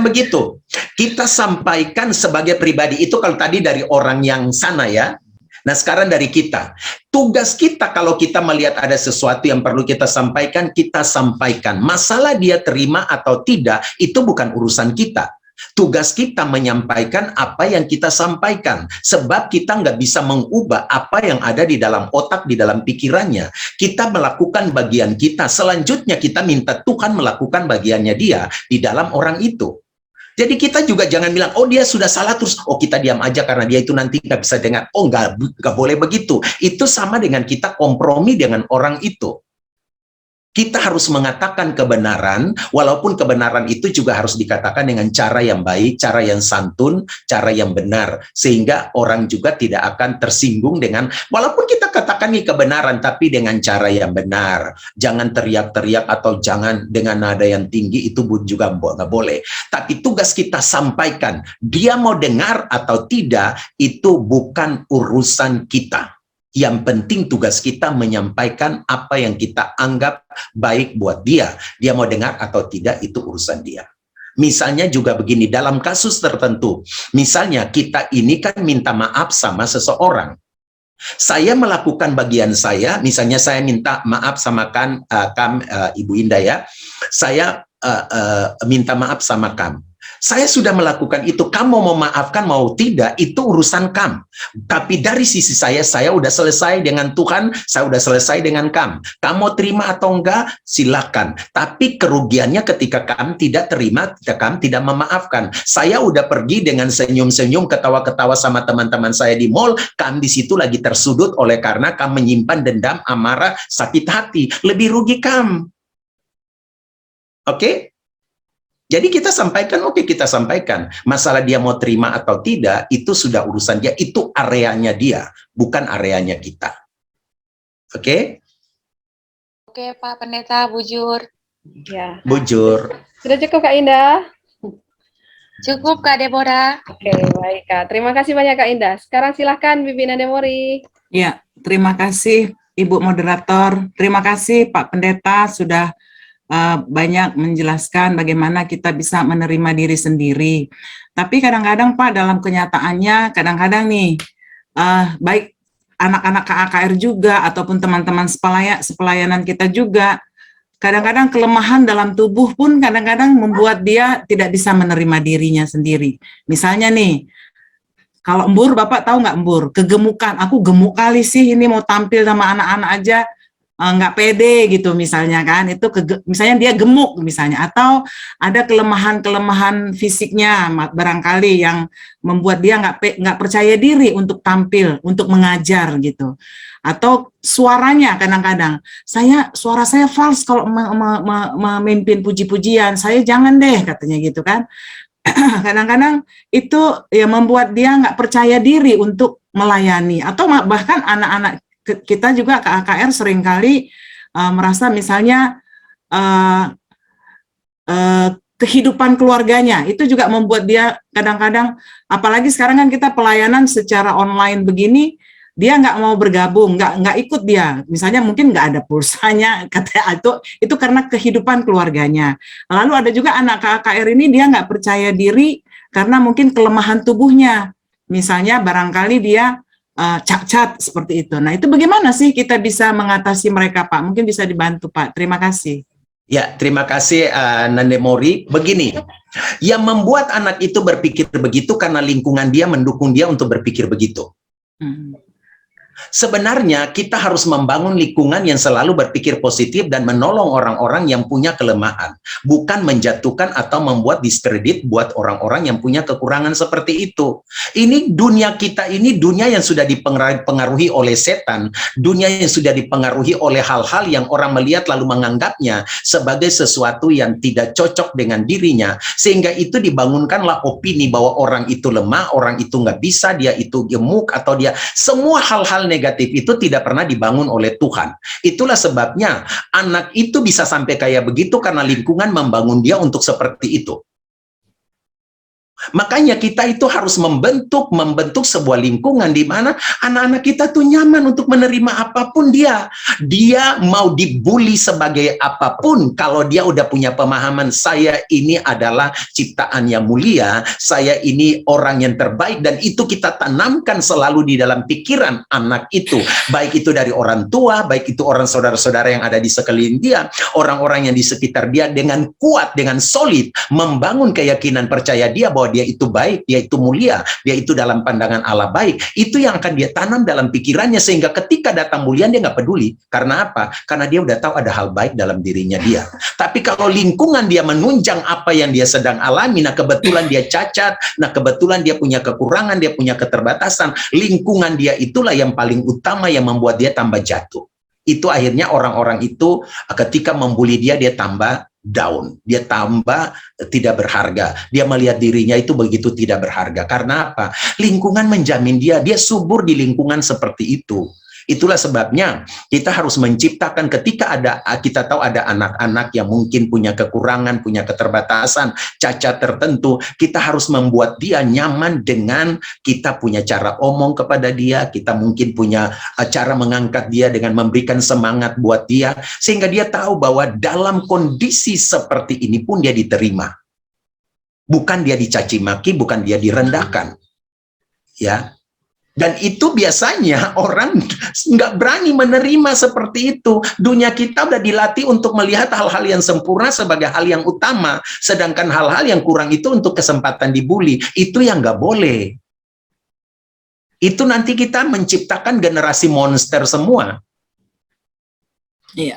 begitu. Kita sampaikan sebagai pribadi itu kalau tadi dari orang yang sana ya. Nah, sekarang dari kita. Tugas kita kalau kita melihat ada sesuatu yang perlu kita sampaikan, kita sampaikan. Masalah dia terima atau tidak, itu bukan urusan kita. Tugas kita menyampaikan apa yang kita sampaikan, sebab kita nggak bisa mengubah apa yang ada di dalam otak, di dalam pikirannya. Kita melakukan bagian kita, selanjutnya kita minta Tuhan melakukan bagiannya dia di dalam orang itu. Jadi kita juga jangan bilang, oh dia sudah salah terus, oh kita diam aja karena dia itu nanti nggak bisa dengar. Oh nggak boleh begitu. Itu sama dengan kita kompromi dengan orang itu. Kita harus mengatakan kebenaran, walaupun kebenaran itu juga harus dikatakan dengan cara yang baik, cara yang santun, cara yang benar. Sehingga orang juga tidak akan tersinggung dengan, walaupun kita katakan ini kebenaran, tapi dengan cara yang benar. Jangan teriak-teriak atau jangan dengan nada yang tinggi, itu juga nggak boleh. Tapi tugas kita sampaikan, dia mau dengar atau tidak, itu bukan urusan kita. Yang penting tugas kita menyampaikan apa yang kita anggap baik buat dia. Dia mau dengar atau tidak, itu urusan dia. Misalnya juga begini, dalam kasus tertentu, misalnya kita ini kan minta maaf sama seseorang. Saya melakukan bagian saya, misalnya saya minta maaf sama Ibu Indah ya, saya minta maaf sama Kam. Saya sudah melakukan itu, kamu mau maafkan mau tidak, itu urusan Kam. Tapi dari sisi saya udah selesai dengan Tuhan, saya udah selesai dengan Kam. Kamu terima atau enggak, silakan. Tapi kerugiannya ketika Kam tidak terima, Kam tidak memaafkan. Saya udah pergi dengan senyum-senyum, ketawa-ketawa sama teman-teman saya di mall, Kam di situ lagi tersudut oleh karena Kam menyimpan dendam, amarah, sakit hati. Lebih rugi Kam. Oke? Jadi kita sampaikan, oke kita sampaikan. Masalah dia mau terima atau tidak, itu sudah urusan dia. Itu areanya dia, bukan areanya kita. Oke? Oke, Pak Pendeta, bujur. Ya. Bujur. Sudah cukup Kak Indah? Cukup, Kak Deborah. Oke, baik Kak. Terima kasih banyak Kak Indah. Sekarang silahkan Bibi Nandemori. Ya, terima kasih Ibu Moderator. Terima kasih Pak Pendeta sudah banyak menjelaskan bagaimana kita bisa menerima diri sendiri. Tapi kadang-kadang Pak, dalam kenyataannya, kadang-kadang nih, baik anak-anak KAKR juga, ataupun teman-teman sepelayanan kita juga, kadang-kadang kelemahan dalam tubuh pun kadang-kadang membuat dia tidak bisa menerima dirinya sendiri. Misalnya nih, kalau embur, Bapak tahu nggak embur? Kegemukan, aku gemuk kali sih, ini mau tampil sama anak-anak aja, nggak pede gitu misalnya kan, itu misalnya dia gemuk misalnya, atau ada kelemahan-kelemahan fisiknya barangkali yang membuat dia nggak percaya diri untuk tampil, untuk mengajar gitu. Atau suaranya kadang-kadang, suara saya fals kalau memimpin puji-pujian, saya jangan deh katanya gitu kan. Kadang-kadang itu ya membuat dia nggak percaya diri untuk melayani, atau bahkan anak-anak kita juga KAKR seringkali merasa misalnya kehidupan keluarganya itu juga membuat dia kadang-kadang, apalagi sekarang kan kita pelayanan secara online begini, dia nggak mau bergabung, nggak ikut dia, misalnya mungkin nggak ada pulsanya, katanya itu karena kehidupan keluarganya. Lalu ada juga anak KAKR ini dia nggak percaya diri karena mungkin kelemahan tubuhnya, misalnya barangkali dia cacat seperti itu. Nah, itu bagaimana sih kita bisa mengatasi mereka, Pak? Mungkin bisa dibantu, Pak. Terima kasih. Ya, terima kasih Nande Mori. Begini, yang membuat anak itu berpikir begitu karena lingkungan dia mendukung dia untuk berpikir begitu. Sebenarnya kita harus membangun lingkungan yang selalu berpikir positif dan menolong orang-orang yang punya kelemahan, bukan menjatuhkan atau membuat diskredit buat orang-orang yang punya kekurangan seperti itu. Ini dunia kita, ini dunia yang sudah dipengaruhi oleh setan, dunia yang sudah dipengaruhi oleh hal-hal yang orang melihat lalu menganggapnya sebagai sesuatu yang tidak cocok dengan dirinya, sehingga itu dibangunkanlah opini bahwa orang itu lemah, orang itu nggak bisa, dia itu gemuk, atau dia, semua hal-hal negatif itu tidak pernah dibangun oleh Tuhan. Itulah sebabnya anak itu bisa sampai kayak begitu karena lingkungan membangun dia untuk seperti itu. Makanya kita itu harus membentuk sebuah lingkungan di mana anak-anak kita tuh nyaman untuk menerima apapun dia mau dibully sebagai apapun. Kalau dia udah punya pemahaman, saya ini adalah ciptaan yang mulia, saya ini orang yang terbaik, dan itu kita tanamkan selalu di dalam pikiran anak itu, baik itu dari orang tua, baik itu orang saudara-saudara yang ada di sekeliling dia, orang-orang yang di sekitar dia, dengan kuat, dengan solid membangun keyakinan percaya dia bahwa dia itu baik, dia itu mulia, dia itu dalam pandangan Allah baik. Itu yang akan dia tanam dalam pikirannya, sehingga ketika datang mulian dia nggak peduli. Karena apa? Karena dia udah tahu ada hal baik dalam dirinya dia. Tapi kalau lingkungan dia menunjang apa yang dia sedang alami, nah kebetulan dia cacat, nah kebetulan dia punya kekurangan, dia punya keterbatasan, lingkungan dia itulah yang paling utama yang membuat dia tambah jatuh. Itu akhirnya orang-orang itu ketika membuli dia tambah down, dia tambah tidak berharga, dia melihat dirinya itu begitu tidak berharga. Karena apa? Lingkungan menjamin dia subur di lingkungan seperti itu. Itulah sebabnya kita harus menciptakan, ketika kita tahu ada anak-anak yang mungkin punya kekurangan, punya keterbatasan, cacat tertentu, kita harus membuat dia nyaman dengan kita punya cara omong kepada dia, kita mungkin punya cara mengangkat dia dengan memberikan semangat buat dia, sehingga dia tahu bahwa dalam kondisi seperti ini pun dia diterima. Bukan dia dicaci maki, bukan dia direndahkan. Ya. Dan itu biasanya orang nggak berani menerima seperti itu. Dunia kita udah dilatih untuk melihat hal-hal yang sempurna sebagai hal yang utama. Sedangkan hal-hal yang kurang itu untuk kesempatan dibully. Itu yang nggak boleh. Itu nanti kita menciptakan generasi monster semua. Iya.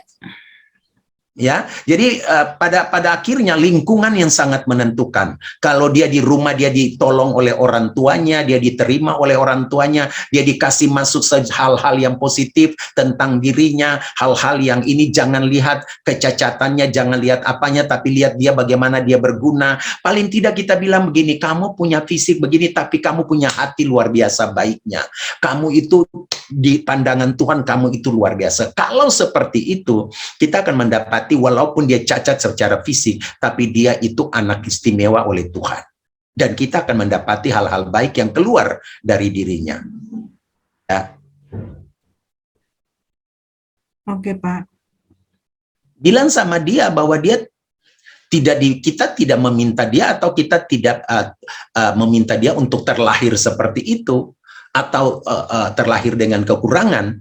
Ya, jadi pada akhirnya lingkungan yang sangat menentukan. Kalau dia di rumah dia ditolong oleh orang tuanya, dia diterima oleh orang tuanya, dia dikasih masuk hal-hal yang positif tentang dirinya, hal-hal yang ini jangan lihat kecacatannya, jangan lihat apanya, tapi lihat dia bagaimana dia berguna. Paling tidak kita bilang begini, kamu punya fisik begini, tapi kamu punya hati luar biasa baiknya. Kamu itu di pandangan Tuhan, kamu itu luar biasa. Kalau seperti itu, kita akan mendapat walaupun dia cacat secara fisik, tapi dia itu anak istimewa oleh Tuhan. Dan kita akan mendapati hal-hal baik yang keluar dari dirinya. Ya. Oke, Pak. Bilang sama dia bahwa dia kita tidak meminta dia, atau kita tidak meminta dia untuk terlahir seperti itu, atau terlahir dengan kekurangan.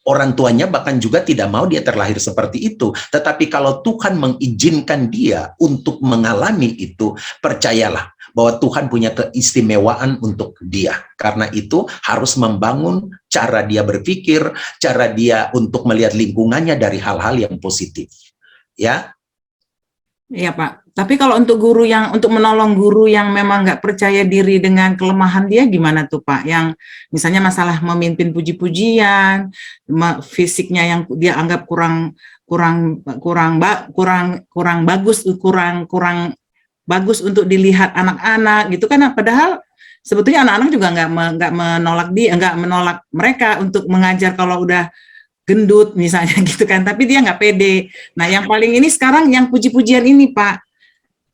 Orang tuanya bahkan juga tidak mau dia terlahir seperti itu. Tetapi kalau Tuhan mengizinkan dia untuk mengalami itu, percayalah bahwa Tuhan punya keistimewaan untuk dia. Karena itu harus membangun cara dia berpikir, cara dia untuk melihat lingkungannya dari hal-hal yang positif. Ya. Iya Pak, tapi kalau untuk menolong guru yang memang nggak percaya diri dengan kelemahan dia, gimana tuh Pak? Yang misalnya masalah memimpin puji-pujian, fisiknya yang dia anggap kurang bagus untuk dilihat anak-anak gitu kan? Padahal sebetulnya anak-anak juga nggak menolak mereka untuk mengajar kalau udah gendut misalnya gitu kan, tapi dia nggak pede. Nah yang paling ini sekarang yang puji-pujian ini Pak,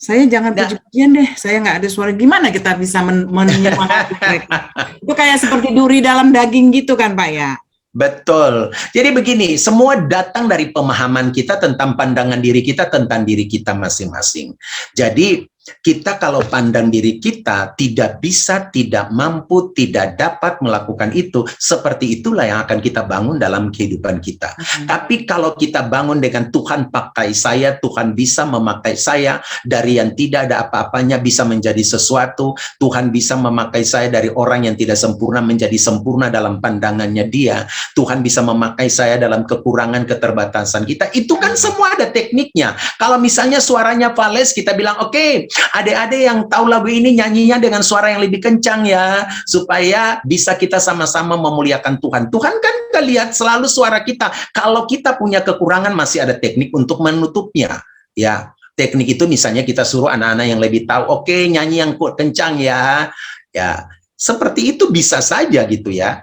saya jangan puji-pujian deh, saya nggak ada suara. Gimana kita bisa menyemangati mereka? Itu kayak seperti duri dalam daging gitu kan Pak ya? Betul. Jadi begini, semua datang dari pemahaman kita tentang pandangan diri kita tentang diri kita masing-masing. Jadi kita kalau pandang diri kita tidak bisa, tidak mampu, tidak dapat melakukan itu, seperti itulah yang akan kita bangun dalam kehidupan kita. Tapi kalau kita bangun dengan Tuhan pakai saya, Tuhan bisa memakai saya, dari yang tidak ada apa-apanya bisa menjadi sesuatu, Tuhan bisa memakai saya dari orang yang tidak sempurna menjadi sempurna dalam pandangannya dia, Tuhan bisa memakai saya dalam kekurangan, keterbatasan kita, itu kan semua ada tekniknya. Kalau misalnya suaranya fales, kita bilang oke, adik-adik yang tahu lagu ini nyanyinya dengan suara yang lebih kencang ya, supaya bisa kita sama-sama memuliakan Tuhan. Tuhan kan gak lihat selalu suara kita. Kalau kita punya kekurangan, masih ada teknik untuk menutupnya. Ya, teknik itu misalnya kita suruh anak-anak yang lebih tahu, oke, nyanyi yang kencang ya. Ya, seperti itu bisa saja gitu ya.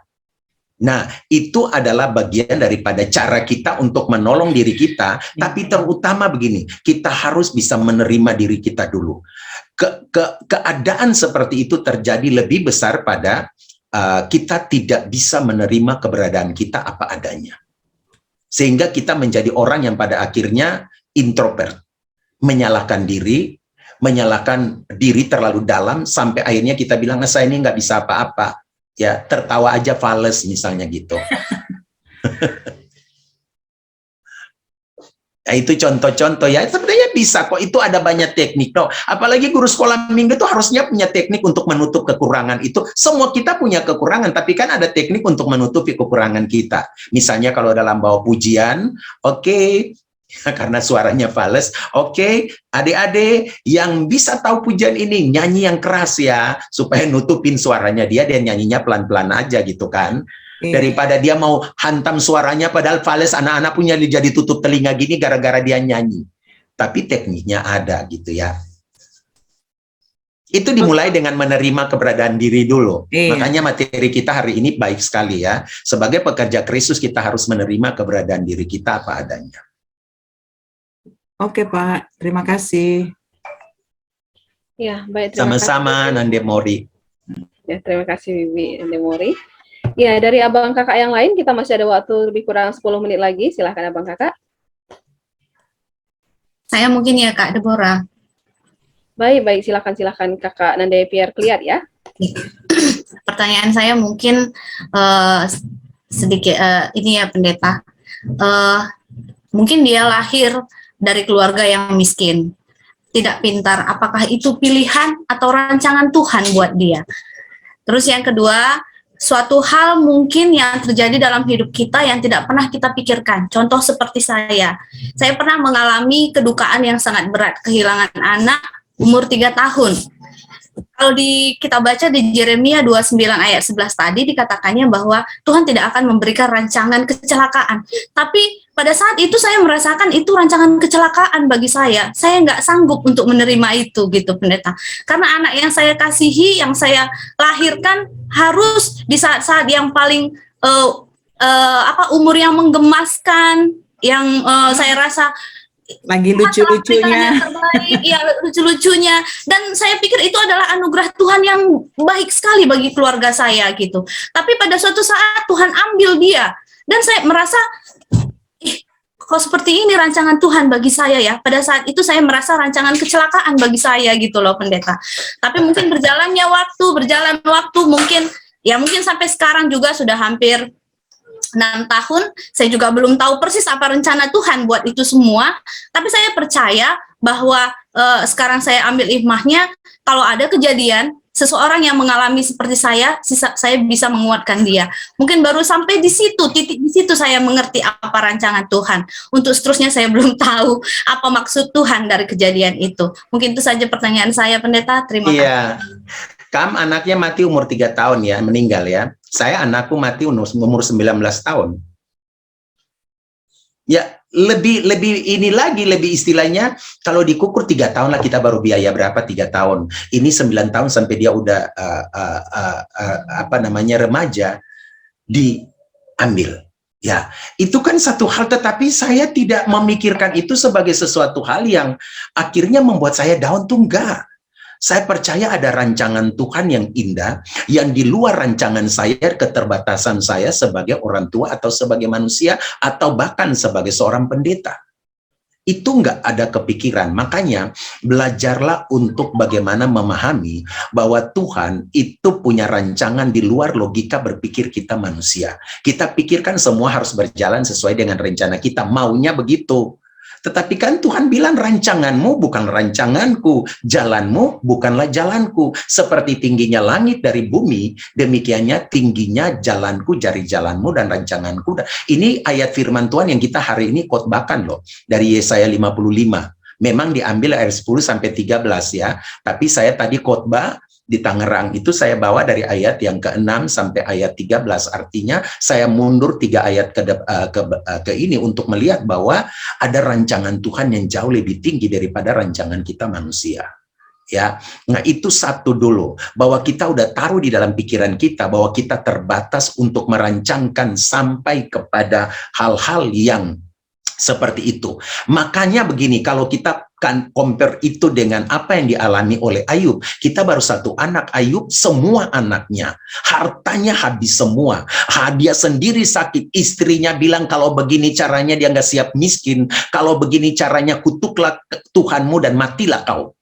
Nah, itu adalah bagian daripada cara kita untuk menolong diri kita, tapi terutama begini, kita harus bisa menerima diri kita dulu. Keadaan seperti itu terjadi lebih besar pada kita tidak bisa menerima keberadaan kita apa adanya. Sehingga kita menjadi orang yang pada akhirnya introvert, menyalahkan diri terlalu dalam, sampai akhirnya kita bilang, saya ini nggak bisa apa-apa. Ya, tertawa aja fales misalnya gitu. Nah, itu contoh-contoh ya, sebenarnya bisa kok, itu ada banyak teknik. No, apalagi guru sekolah minggu itu harusnya punya teknik untuk menutup kekurangan itu. Semua kita punya kekurangan, tapi kan ada teknik untuk menutupi kekurangan kita. Misalnya kalau dalam bawa pujian, oke, karena suaranya fales, oke, adik-adik yang bisa tahu pujian ini, nyanyi yang keras ya, supaya nutupin suaranya dia nyanyinya pelan-pelan aja gitu kan. Daripada dia mau hantam suaranya padahal fales, anak-anak punya jadi tutup telinga gini gara-gara dia nyanyi. Tapi tekniknya ada gitu ya. Itu dimulai dengan menerima keberadaan diri dulu. Makanya materi kita hari ini baik sekali ya. Sebagai pekerja Kristus kita harus menerima keberadaan diri kita apa adanya. Oke Pak, terima kasih. Ya, baik. Sama-sama Nande Mori. Ya, terima kasih Bibi Nande Mori. Ya, dari abang kakak yang lain kita masih ada waktu lebih kurang 10 menit lagi. Silahkan abang kakak. Saya mungkin ya Kak Deborah. Baik, silakan kakak Nande Pierre Kliat ya. Pertanyaan saya mungkin sedikit ini ya pendeta. Mungkin dia lahir dari keluarga yang miskin, tidak pintar. Apakah itu pilihan atau rancangan Tuhan buat dia? Terus yang kedua, suatu hal mungkin yang terjadi dalam hidup kita yang tidak pernah kita pikirkan. Contoh seperti saya pernah mengalami kedukaan yang sangat berat, kehilangan anak umur 3 tahun. Kalau kita baca di Yeremia 29 ayat 11 tadi dikatakannya bahwa Tuhan tidak akan memberikan rancangan kecelakaan. Tapi pada saat itu saya merasakan itu rancangan kecelakaan bagi saya. Saya nggak sanggup untuk menerima itu gitu pendeta. Karena anak yang saya kasihi, yang saya lahirkan harus di saat-saat yang paling umur yang menggemaskan, yang saya rasa lagi lucu-lucunya, ya lucu-lucunya, dan saya pikir itu adalah anugerah Tuhan yang baik sekali bagi keluarga saya gitu. Tapi pada suatu saat Tuhan ambil dia, dan saya merasa, kok seperti ini rancangan Tuhan bagi saya ya. Pada saat itu saya merasa rancangan kecelakaan bagi saya gitu loh pendeta. Tapi mungkin berjalan waktu mungkin sampai sekarang juga sudah hampir 6 tahun, saya juga belum tahu persis apa rencana Tuhan buat itu semua, tapi saya percaya bahwa sekarang saya ambil hikmahnya, kalau ada kejadian, seseorang yang mengalami seperti saya bisa menguatkan dia. Mungkin baru sampai di situ, titik di situ saya mengerti apa rancangan Tuhan. Untuk seterusnya saya belum tahu apa maksud Tuhan dari kejadian itu. Mungkin itu saja pertanyaan saya, pendeta. Terima kasih. Iya. Kam anaknya mati umur 3 tahun ya, meninggal ya. Saya anakku mati umur 19 tahun. Ya, lebih istilahnya, kalau dikukur 3 tahun lah, kita baru biaya berapa 3 tahun. Ini 9 tahun sampai dia udah remaja, diambil. Ya, itu kan satu hal, tetapi saya tidak memikirkan itu sebagai sesuatu hal yang akhirnya membuat saya down tuh enggak. Saya percaya ada rancangan Tuhan yang indah, yang di luar rancangan saya, keterbatasan saya sebagai orang tua atau sebagai manusia, atau bahkan sebagai seorang pendeta. Itu nggak ada kepikiran. Makanya belajarlah untuk bagaimana memahami bahwa Tuhan itu punya rancangan di luar logika berpikir kita manusia. Kita pikirkan semua harus berjalan sesuai dengan rencana kita, maunya begitu. Tetapi kan Tuhan bilang rancanganmu bukan rancanganku, jalanmu bukanlah jalanku. Seperti tingginya langit dari bumi, demikiannya tingginya jalanku dari jalanmu dan rancanganku. Ini ayat firman Tuhan yang kita hari ini khotbahkan loh, dari Yesaya 55. Memang diambil ayat 10 sampai 13 ya, tapi saya tadi khotbah di Tangerang itu saya bawa dari ayat yang ke-6 sampai ayat 13. Artinya saya mundur 3 ayat ke ini untuk melihat bahwa ada rancangan Tuhan yang jauh lebih tinggi daripada rancangan kita manusia. Ya, nah itu satu dulu, bahwa kita udah taruh di dalam pikiran kita bahwa kita terbatas untuk merancangkan sampai kepada hal-hal yang seperti itu. Makanya begini, kalau kita kan compare itu dengan apa yang dialami oleh Ayub, kita baru 1 anak. Ayub semua anaknya, hartanya habis semua. Dia sendiri sakit, istrinya bilang kalau begini caranya dia nggak siap miskin, kalau begini caranya kutuklah Tuhanmu dan matilah kau.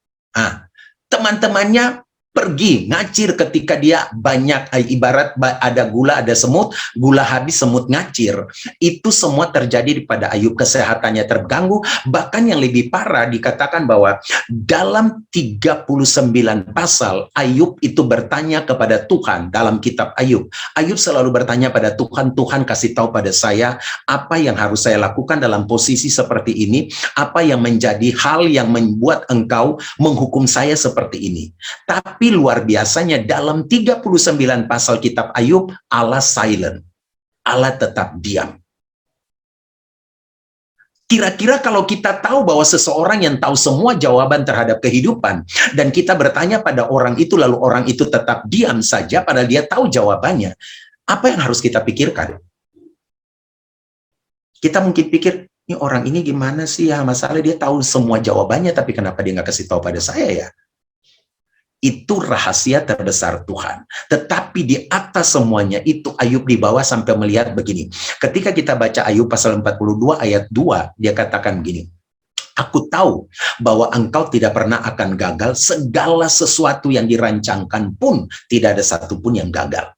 Teman-temannya pergi ngacir ketika dia banyak, ibarat ada gula, ada semut, gula habis, semut ngacir. Itu semua terjadi pada Ayub, kesehatannya terganggu. Bahkan yang lebih parah dikatakan bahwa dalam 39 pasal Ayub itu bertanya kepada Tuhan dalam kitab Ayub. Ayub selalu bertanya pada Tuhan, Tuhan kasih tahu pada saya apa yang harus saya lakukan dalam posisi seperti ini, apa yang menjadi hal yang membuat engkau menghukum saya seperti ini. Tapi luar biasanya dalam 39 pasal kitab Ayub, Allah silent. Allah tetap diam. Kira-kira kalau kita tahu bahwa seseorang yang tahu semua jawaban terhadap kehidupan, dan kita bertanya pada orang itu, lalu orang itu tetap diam saja padahal dia tahu jawabannya, apa yang harus kita pikirkan? Kita mungkin pikir, ini orang ini gimana sih ya, masalah dia tahu semua jawabannya, tapi kenapa dia nggak kasih tahu pada saya ya? Itu rahasia terbesar Tuhan. Tetapi di atas semuanya itu Ayub dibawa sampai melihat begini. Ketika kita baca Ayub pasal 42 ayat 2, dia katakan begini. Aku tahu bahwa engkau tidak pernah akan gagal, segala sesuatu yang dirancangkan pun tidak ada satupun yang gagal.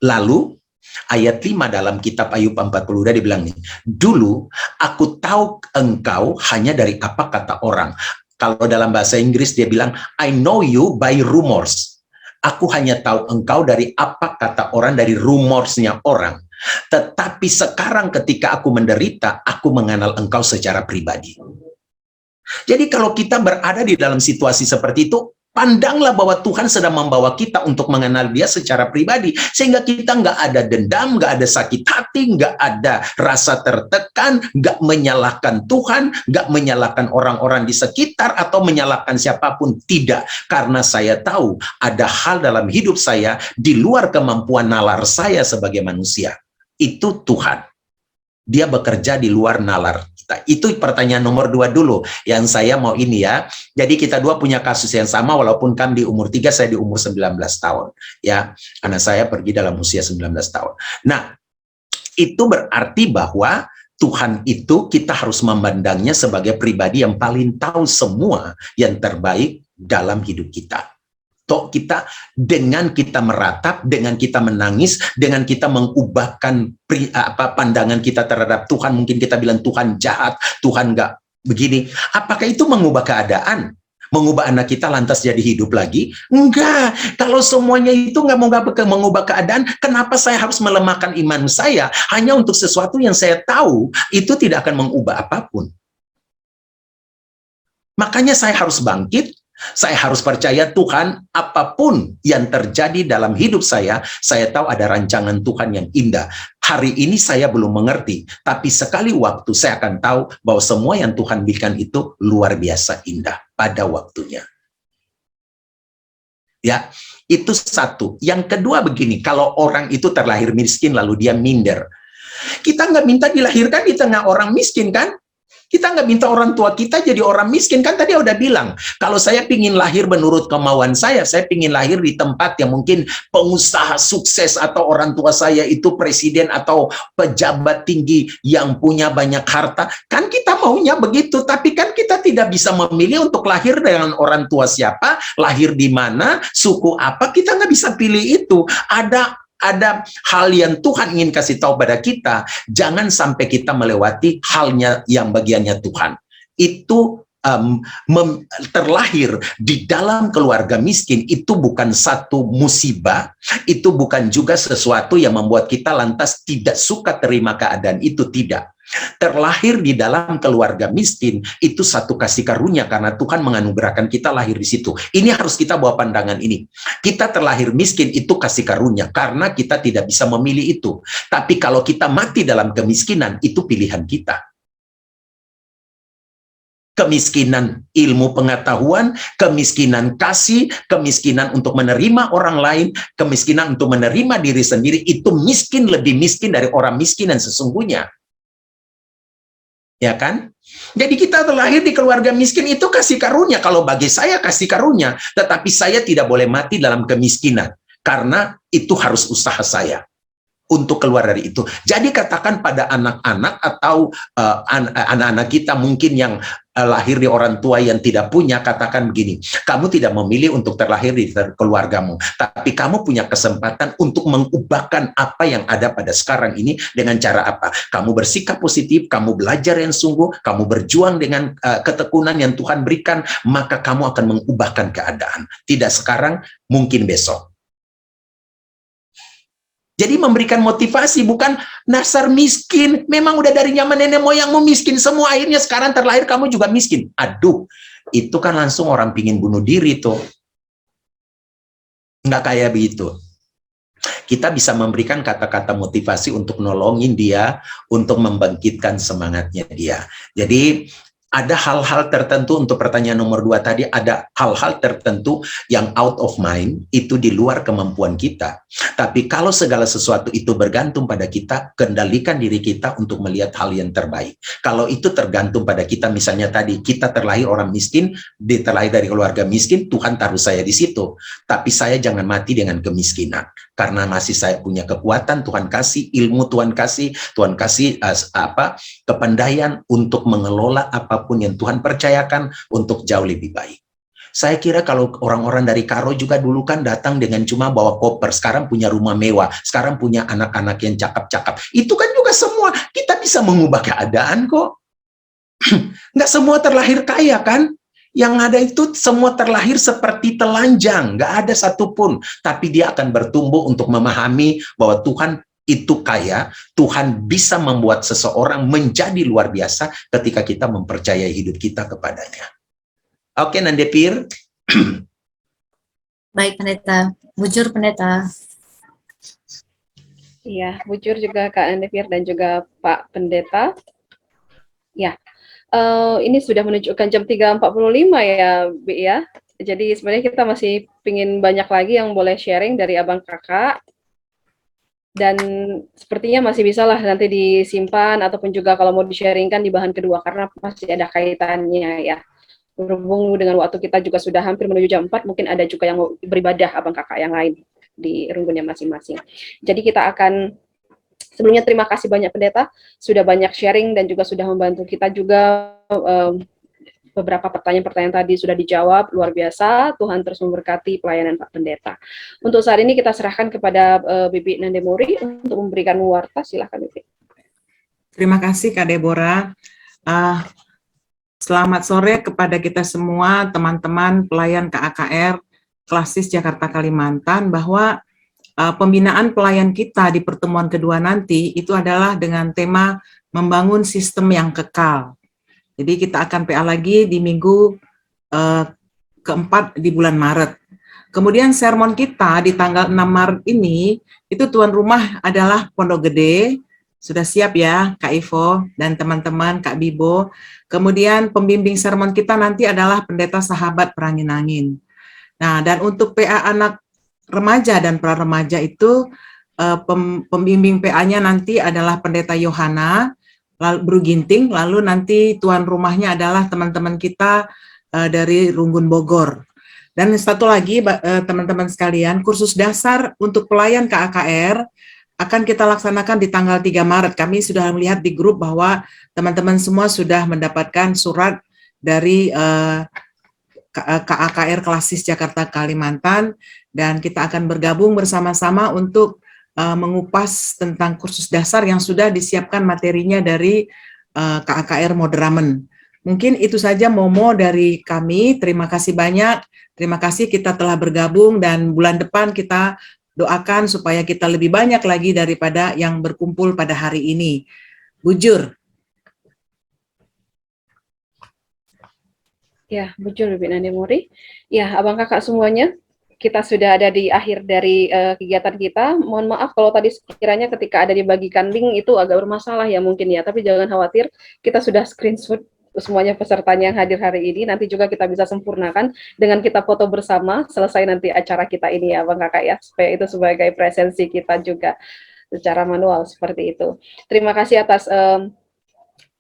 Lalu ayat 5 dalam kitab Ayub 42 dibilang nih, dulu aku tahu engkau hanya dari apa kata orang. Kalau dalam bahasa Inggris dia bilang, I know you by rumors. Aku hanya tahu engkau dari apa kata orang, dari rumorsnya orang. Tetapi sekarang ketika aku menderita, aku mengenal engkau secara pribadi. Jadi kalau kita berada di dalam situasi seperti itu, pandanglah bahwa Tuhan sedang membawa kita untuk mengenal dia secara pribadi. Sehingga kita nggak ada dendam, nggak ada sakit hati, nggak ada rasa tertekan, nggak menyalahkan Tuhan, nggak menyalahkan orang-orang di sekitar, atau menyalahkan siapapun. Tidak, karena saya tahu ada hal dalam hidup saya di luar kemampuan nalar saya sebagai manusia. Itu Tuhan. Dia bekerja di luar nalar kita. Itu pertanyaan nomor 2 dulu yang saya mau ini ya. Jadi kita dua punya kasus yang sama, walaupun kan di umur 3, saya di umur 19 tahun ya. Karena saya pergi dalam usia 19 tahun. Nah, itu berarti bahwa Tuhan itu kita harus memandangnya sebagai pribadi yang paling tahu semua yang terbaik dalam hidup kita. Toh kita, dengan kita meratap, dengan kita menangis, dengan kita mengubahkan pandangan kita terhadap Tuhan, mungkin kita bilang Tuhan jahat, Tuhan nggak begini. Apakah itu mengubah keadaan? Mengubah anak kita lantas jadi hidup lagi? Enggak. Kalau semuanya itu nggak mengubah keadaan, kenapa saya harus melemahkan iman saya hanya untuk sesuatu yang saya tahu itu tidak akan mengubah apapun? Makanya saya harus bangkit. Saya harus percaya Tuhan, apapun yang terjadi dalam hidup saya tahu ada rancangan Tuhan yang indah. Hari ini saya belum mengerti, tapi sekali waktu saya akan tahu bahwa semua yang Tuhan berikan itu luar biasa indah pada waktunya. Ya, itu satu. Yang kedua begini, kalau orang itu terlahir miskin lalu dia minder. Kita nggak minta dilahirkan di tengah orang miskin, kan? Kita nggak minta orang tua kita jadi orang miskin, kan tadi udah bilang, kalau saya pingin lahir menurut kemauan saya pingin lahir di tempat yang mungkin pengusaha sukses atau orang tua saya itu presiden atau pejabat tinggi yang punya banyak harta, kan kita maunya begitu, tapi kan kita tidak bisa memilih untuk lahir dengan orang tua siapa, lahir di mana, suku apa, kita nggak bisa pilih itu. Ada hal yang Tuhan ingin kasih tahu pada kita, jangan sampai kita melewati halnya yang bagiannya Tuhan. Itu terlahir di dalam keluarga miskin itu bukan satu musibah, itu bukan juga sesuatu yang membuat kita lantas tidak suka terima keadaan itu, tidak. Terlahir di dalam keluarga miskin itu satu kasih karunia karena Tuhan menganugerahkan kita lahir di situ. Ini harus kita bawa pandangan ini. Kita terlahir miskin itu kasih karunia karena kita tidak bisa memilih itu. Tapi kalau kita mati dalam kemiskinan itu pilihan kita. Kemiskinan ilmu pengetahuan, kemiskinan kasih, kemiskinan untuk menerima orang lain, kemiskinan untuk menerima diri sendiri, itu miskin, lebih miskin dari orang miskin yang sesungguhnya. Ya kan? Jadi kita terlahir di keluarga miskin itu kasih karunia. Kalau bagi saya kasih karunia, tetapi saya tidak boleh mati dalam kemiskinan. Karena itu harus usaha saya untuk keluar dari itu. Jadi katakan pada anak-anak atau anak-anak kita mungkin yang lahir di orang tua yang tidak punya, katakan begini, kamu tidak memilih untuk terlahir di keluargamu, tapi kamu punya kesempatan untuk mengubahkan apa yang ada pada sekarang ini dengan cara apa? Kamu bersikap positif, kamu belajar yang sungguh, kamu berjuang dengan ketekunan yang Tuhan berikan, maka kamu akan mengubahkan keadaan. Tidak sekarang, mungkin besok. Jadi memberikan motivasi, bukan dasar miskin. Memang udah dari zaman nenek moyangmu miskin semua, akhirnya sekarang terlahir kamu juga miskin. Aduh, itu kan langsung orang pingin bunuh diri tuh. Nggak kayak begitu. Kita bisa memberikan kata-kata motivasi untuk nolongin dia, untuk membangkitkan semangatnya dia. Jadi ada hal-hal tertentu, untuk pertanyaan nomor 2 tadi, ada hal-hal tertentu yang out of mind, itu di luar kemampuan kita. Tapi kalau segala sesuatu itu bergantung pada kita, kendalikan diri kita untuk melihat hal yang terbaik. Kalau itu tergantung pada kita, misalnya tadi, kita terlahir orang miskin, terlahir dari keluarga miskin, Tuhan taruh saya di situ. Tapi saya jangan mati dengan kemiskinan. Karena masih saya punya kekuatan, Tuhan kasih ilmu, Tuhan kasih kepandaian untuk mengelola apapun yang Tuhan percayakan untuk jauh lebih baik. Saya kira kalau orang-orang dari Karo juga dulu kan datang dengan cuma bawa koper, sekarang punya rumah mewah, sekarang punya anak-anak yang cakep-cakep. Itu kan juga semua, kita bisa mengubah keadaan kok. Nggak semua terlahir kaya kan? Yang ada itu semua terlahir seperti telanjang, nggak ada satupun. Tapi dia akan bertumbuh untuk memahami bahwa Tuhan itu kaya, Tuhan bisa membuat seseorang menjadi luar biasa ketika kita mempercayai hidup kita kepadanya. Oke, Nandepir. Baik, Pendeta. Bujur, Pendeta. Iya, bujur juga Kak Nandepir dan juga Pak Pendeta. Ya, ini sudah menunjukkan jam 3.45 ya, Bi ya. Jadi sebenarnya kita masih pingin banyak lagi yang boleh sharing dari abang kakak. Dan sepertinya masih bisa lah nanti disimpan ataupun juga kalau mau di-sharingkan di bahan kedua karena masih ada kaitannya ya. Berhubung dengan waktu kita juga sudah hampir menuju jam 4, mungkin ada juga yang mau beribadah abang kakak yang lain di runggunnya masing-masing. Jadi kita akan Sebelumnya terima kasih banyak pendeta, sudah banyak sharing dan juga sudah membantu kita juga. Beberapa pertanyaan-pertanyaan tadi sudah dijawab, luar biasa. Tuhan terus memberkati pelayanan Pak Pendeta. Untuk saat ini kita serahkan kepada Bibi Nandemori untuk memberikan warta. Silakan Bibi. Terima kasih Kak Deborah. Selamat sore kepada kita semua, teman-teman pelayan KAKR Klasis Jakarta Kalimantan, bahwa pembinaan pelayan kita di pertemuan kedua nanti itu adalah dengan tema membangun sistem yang kekal. Jadi kita akan PA lagi di minggu keempat di bulan Maret. Kemudian sermon kita di tanggal 6 Maret ini, itu tuan rumah adalah Pondok Gede. Sudah siap ya Kak Ivo dan teman-teman, Kak Bibo. Kemudian pembimbing sermon kita nanti adalah Pendeta Sahabat Perangin-Angin. Nah, dan untuk PA anak remaja dan pra remaja itu pembimbing PA-nya nanti adalah Pendeta Yohana Bruginting, lalu nanti tuan rumahnya adalah teman-teman kita dari Runggun Bogor. Dan satu lagi teman-teman sekalian, kursus dasar untuk pelayan KAKR akan kita laksanakan di tanggal 3 Maret. Kami sudah melihat di grup bahwa teman-teman semua sudah mendapatkan surat dari KAKR Klasis Jakarta Kalimantan, dan kita akan bergabung bersama-sama untuk mengupas tentang kursus dasar yang sudah disiapkan materinya dari KAKR Modramen. Mungkin itu saja Momo dari kami. Terima kasih banyak. Terima kasih kita telah bergabung, dan bulan depan kita doakan supaya kita lebih banyak lagi daripada yang berkumpul pada hari ini. Bujur. Ya, bujur Bibi Nandemori. Ya, abang kakak semuanya, kita sudah ada di akhir dari kegiatan kita. Mohon maaf kalau tadi sekiranya ketika ada dibagikan link itu agak bermasalah ya mungkin ya, tapi jangan khawatir, kita sudah screenshot semuanya pesertanya yang hadir hari ini. Nanti juga kita bisa sempurnakan dengan kita foto bersama selesai nanti acara kita ini ya Bang Kakak ya, supaya itu sebagai presensi kita juga secara manual seperti itu. Terima kasih atas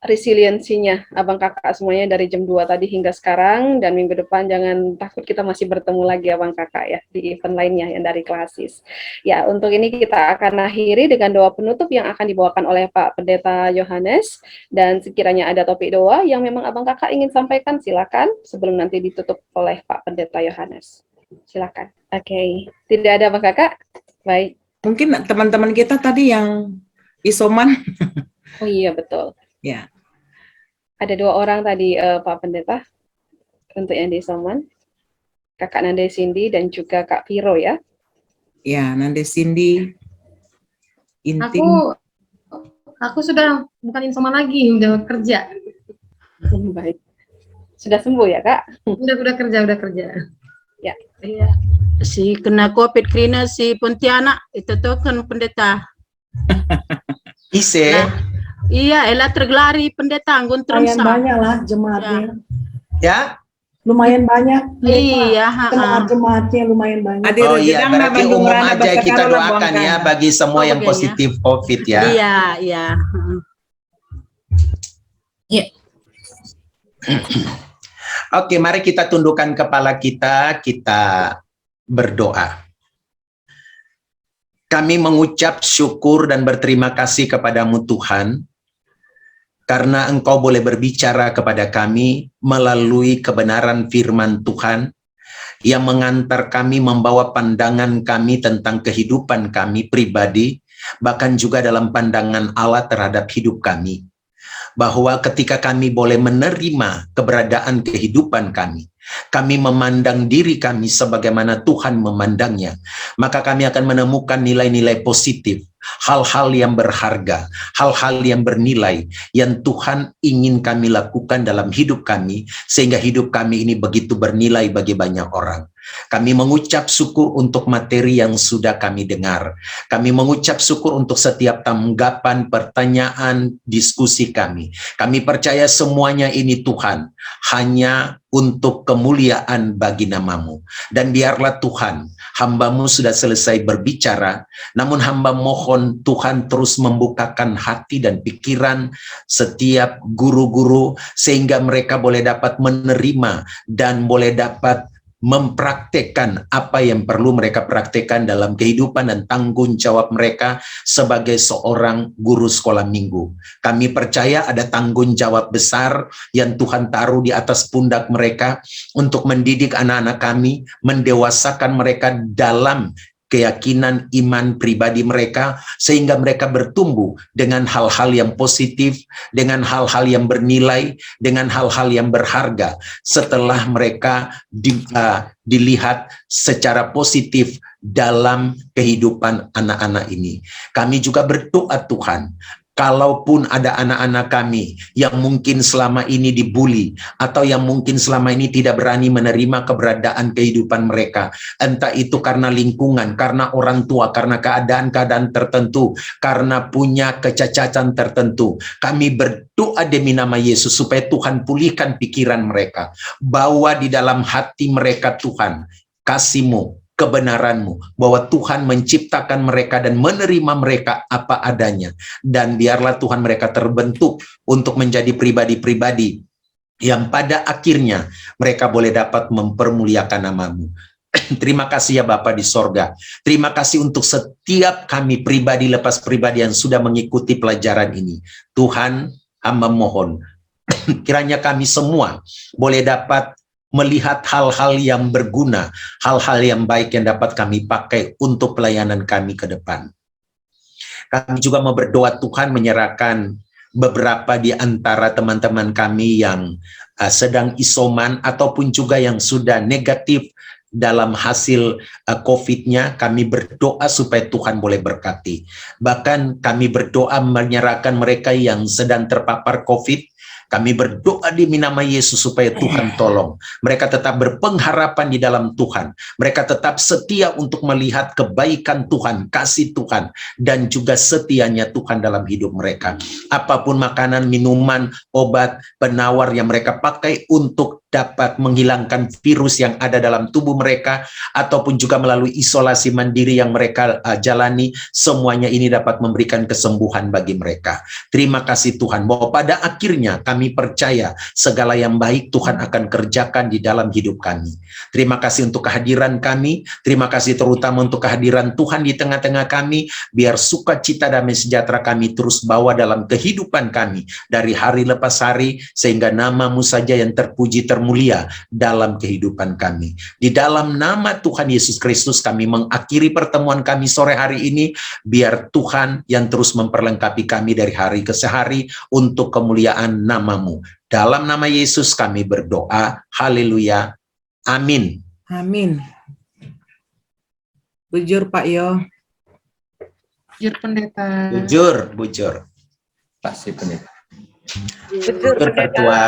resiliensinya abang kakak semuanya dari jam 2 tadi hingga sekarang, dan minggu depan jangan takut, kita masih bertemu lagi abang kakak ya di event lainnya yang dari Klasis. Ya, untuk ini kita akan akhiri dengan doa penutup yang akan dibawakan oleh Pak Pendeta Yohanes, dan sekiranya ada topik doa yang memang abang kakak ingin sampaikan, silakan sebelum nanti ditutup oleh Pak Pendeta Yohanes. Silakan. Oke, tidak ada abang kakak? Baik. Mungkin teman-teman kita tadi yang isoman. Oh iya, betul. Ya. Ada 2 orang tadi Pak Pendeta untuk yang di isoman, Kakak Nande Cindy dan juga Kak Viro ya. Ya, Nande Cindy. Intim. Aku sudah bukan isoman lagi, udah kerja. Baik. Sudah sembuh ya Kak? Udah kerja. Ya. Iya. Si kena COVID Krina si Pontianak itu tuh kan pendeta. Ise. Nah, iya, Ella tergelari pendeta anggun Lumayan banyak lah jemaatnya. Ya? Lumayan banyak. Iya, Jemaat-jemaatnya lumayan banyak. Oh iya, berarti umum aja kita doakan ya bagi semua yang positif COVID ya. Iya, iya. Ya. Oke, mari kita tundukkan kepala kita berdoa. Kami mengucap syukur dan berterima kasih kepadamu Tuhan, karena Engkau boleh berbicara kepada kami melalui kebenaran firman Tuhan yang mengantar kami, membawa pandangan kami tentang kehidupan kami pribadi, bahkan juga dalam pandangan Allah terhadap hidup kami. Bahwa ketika kami boleh menerima keberadaan kehidupan kami memandang diri kami sebagaimana Tuhan memandangnya, maka kami akan menemukan nilai-nilai positif, hal-hal yang berharga, hal-hal yang bernilai yang Tuhan ingin kami lakukan dalam hidup kami, sehingga hidup kami ini begitu bernilai bagi banyak orang. Kami mengucap syukur untuk materi yang sudah kami dengar. Kami mengucap syukur untuk setiap tanggapan, pertanyaan, diskusi kami. Kami percaya semuanya ini Tuhan, hanya untuk kemuliaan bagi namamu. Dan biarlah Tuhan, hamba-Mu sudah selesai berbicara, namun hamba mohon Tuhan terus membukakan hati dan pikiran setiap guru-guru, sehingga mereka boleh dapat menerima dan boleh dapat mempraktekkan apa yang perlu mereka praktekkan dalam kehidupan dan tanggung jawab mereka sebagai seorang guru sekolah minggu. Kami percaya ada tanggung jawab besar yang Tuhan taruh di atas pundak mereka untuk mendidik anak-anak kami, mendewasakan mereka dalam keyakinan iman pribadi mereka, sehingga mereka bertumbuh dengan hal-hal yang positif, dengan hal-hal yang bernilai, dengan hal-hal yang berharga setelah mereka dilihat secara positif dalam kehidupan anak-anak ini. Kami juga berdoa Tuhan, kalaupun ada anak-anak kami yang mungkin selama ini dibully atau yang mungkin selama ini tidak berani menerima keberadaan kehidupan mereka, entah itu karena lingkungan, karena orang tua, karena keadaan-keadaan tertentu, karena punya kecacatan tertentu, kami berdoa demi nama Yesus supaya Tuhan pulihkan pikiran mereka, bawa di dalam hati mereka Tuhan kasih-Mu, kebenaran-Mu, bahwa Tuhan menciptakan mereka dan menerima mereka apa adanya, dan biarlah Tuhan mereka terbentuk untuk menjadi pribadi-pribadi yang pada akhirnya mereka boleh dapat mempermuliakan nama-Mu. Terima kasih ya Bapa di sorga. Terima kasih untuk setiap kami pribadi lepas pribadi yang sudah mengikuti pelajaran ini. Tuhan, hamba mohon kiranya kami semua boleh dapat melihat hal-hal yang berguna, hal-hal yang baik yang dapat kami pakai untuk pelayanan kami ke depan. Kami juga mau berdoa Tuhan menyerahkan beberapa di antara teman-teman kami yang sedang isoman ataupun juga yang sudah negatif dalam hasil COVID-nya. Kami berdoa supaya Tuhan boleh berkati. Bahkan kami berdoa menyerahkan mereka yang sedang terpapar COVID. Kami berdoa di nama Yesus supaya Tuhan tolong. Mereka tetap berpengharapan di dalam Tuhan. Mereka tetap setia untuk melihat kebaikan Tuhan, kasih Tuhan, dan juga setianya Tuhan dalam hidup mereka. Apapun makanan, minuman, obat, penawar yang mereka pakai untuk dapat menghilangkan virus yang ada dalam tubuh mereka, ataupun juga melalui isolasi mandiri yang mereka jalani, semuanya ini dapat memberikan kesembuhan bagi mereka. Terima kasih Tuhan, bahwa pada akhirnya kami percaya segala yang baik Tuhan akan kerjakan di dalam hidup kami. Terima kasih untuk kehadiran kami, terima kasih terutama untuk kehadiran Tuhan di tengah-tengah kami, biar sukacita damai sejahtera kami terus bawa dalam kehidupan kami, dari hari lepas hari, sehingga nama-Mu saja yang terpuji termulia dalam kehidupan kami. Di dalam nama Tuhan Yesus Kristus kami mengakhiri pertemuan kami sore hari ini, biar Tuhan yang terus memperlengkapi kami dari hari ke hari untuk kemuliaan nama-Mu. Dalam nama Yesus kami berdoa. Haleluya. Amin. Amin. Bujur Pak Yo. Jujur pendeta. Bujur. Pasti pendeta. Bujur Pertua.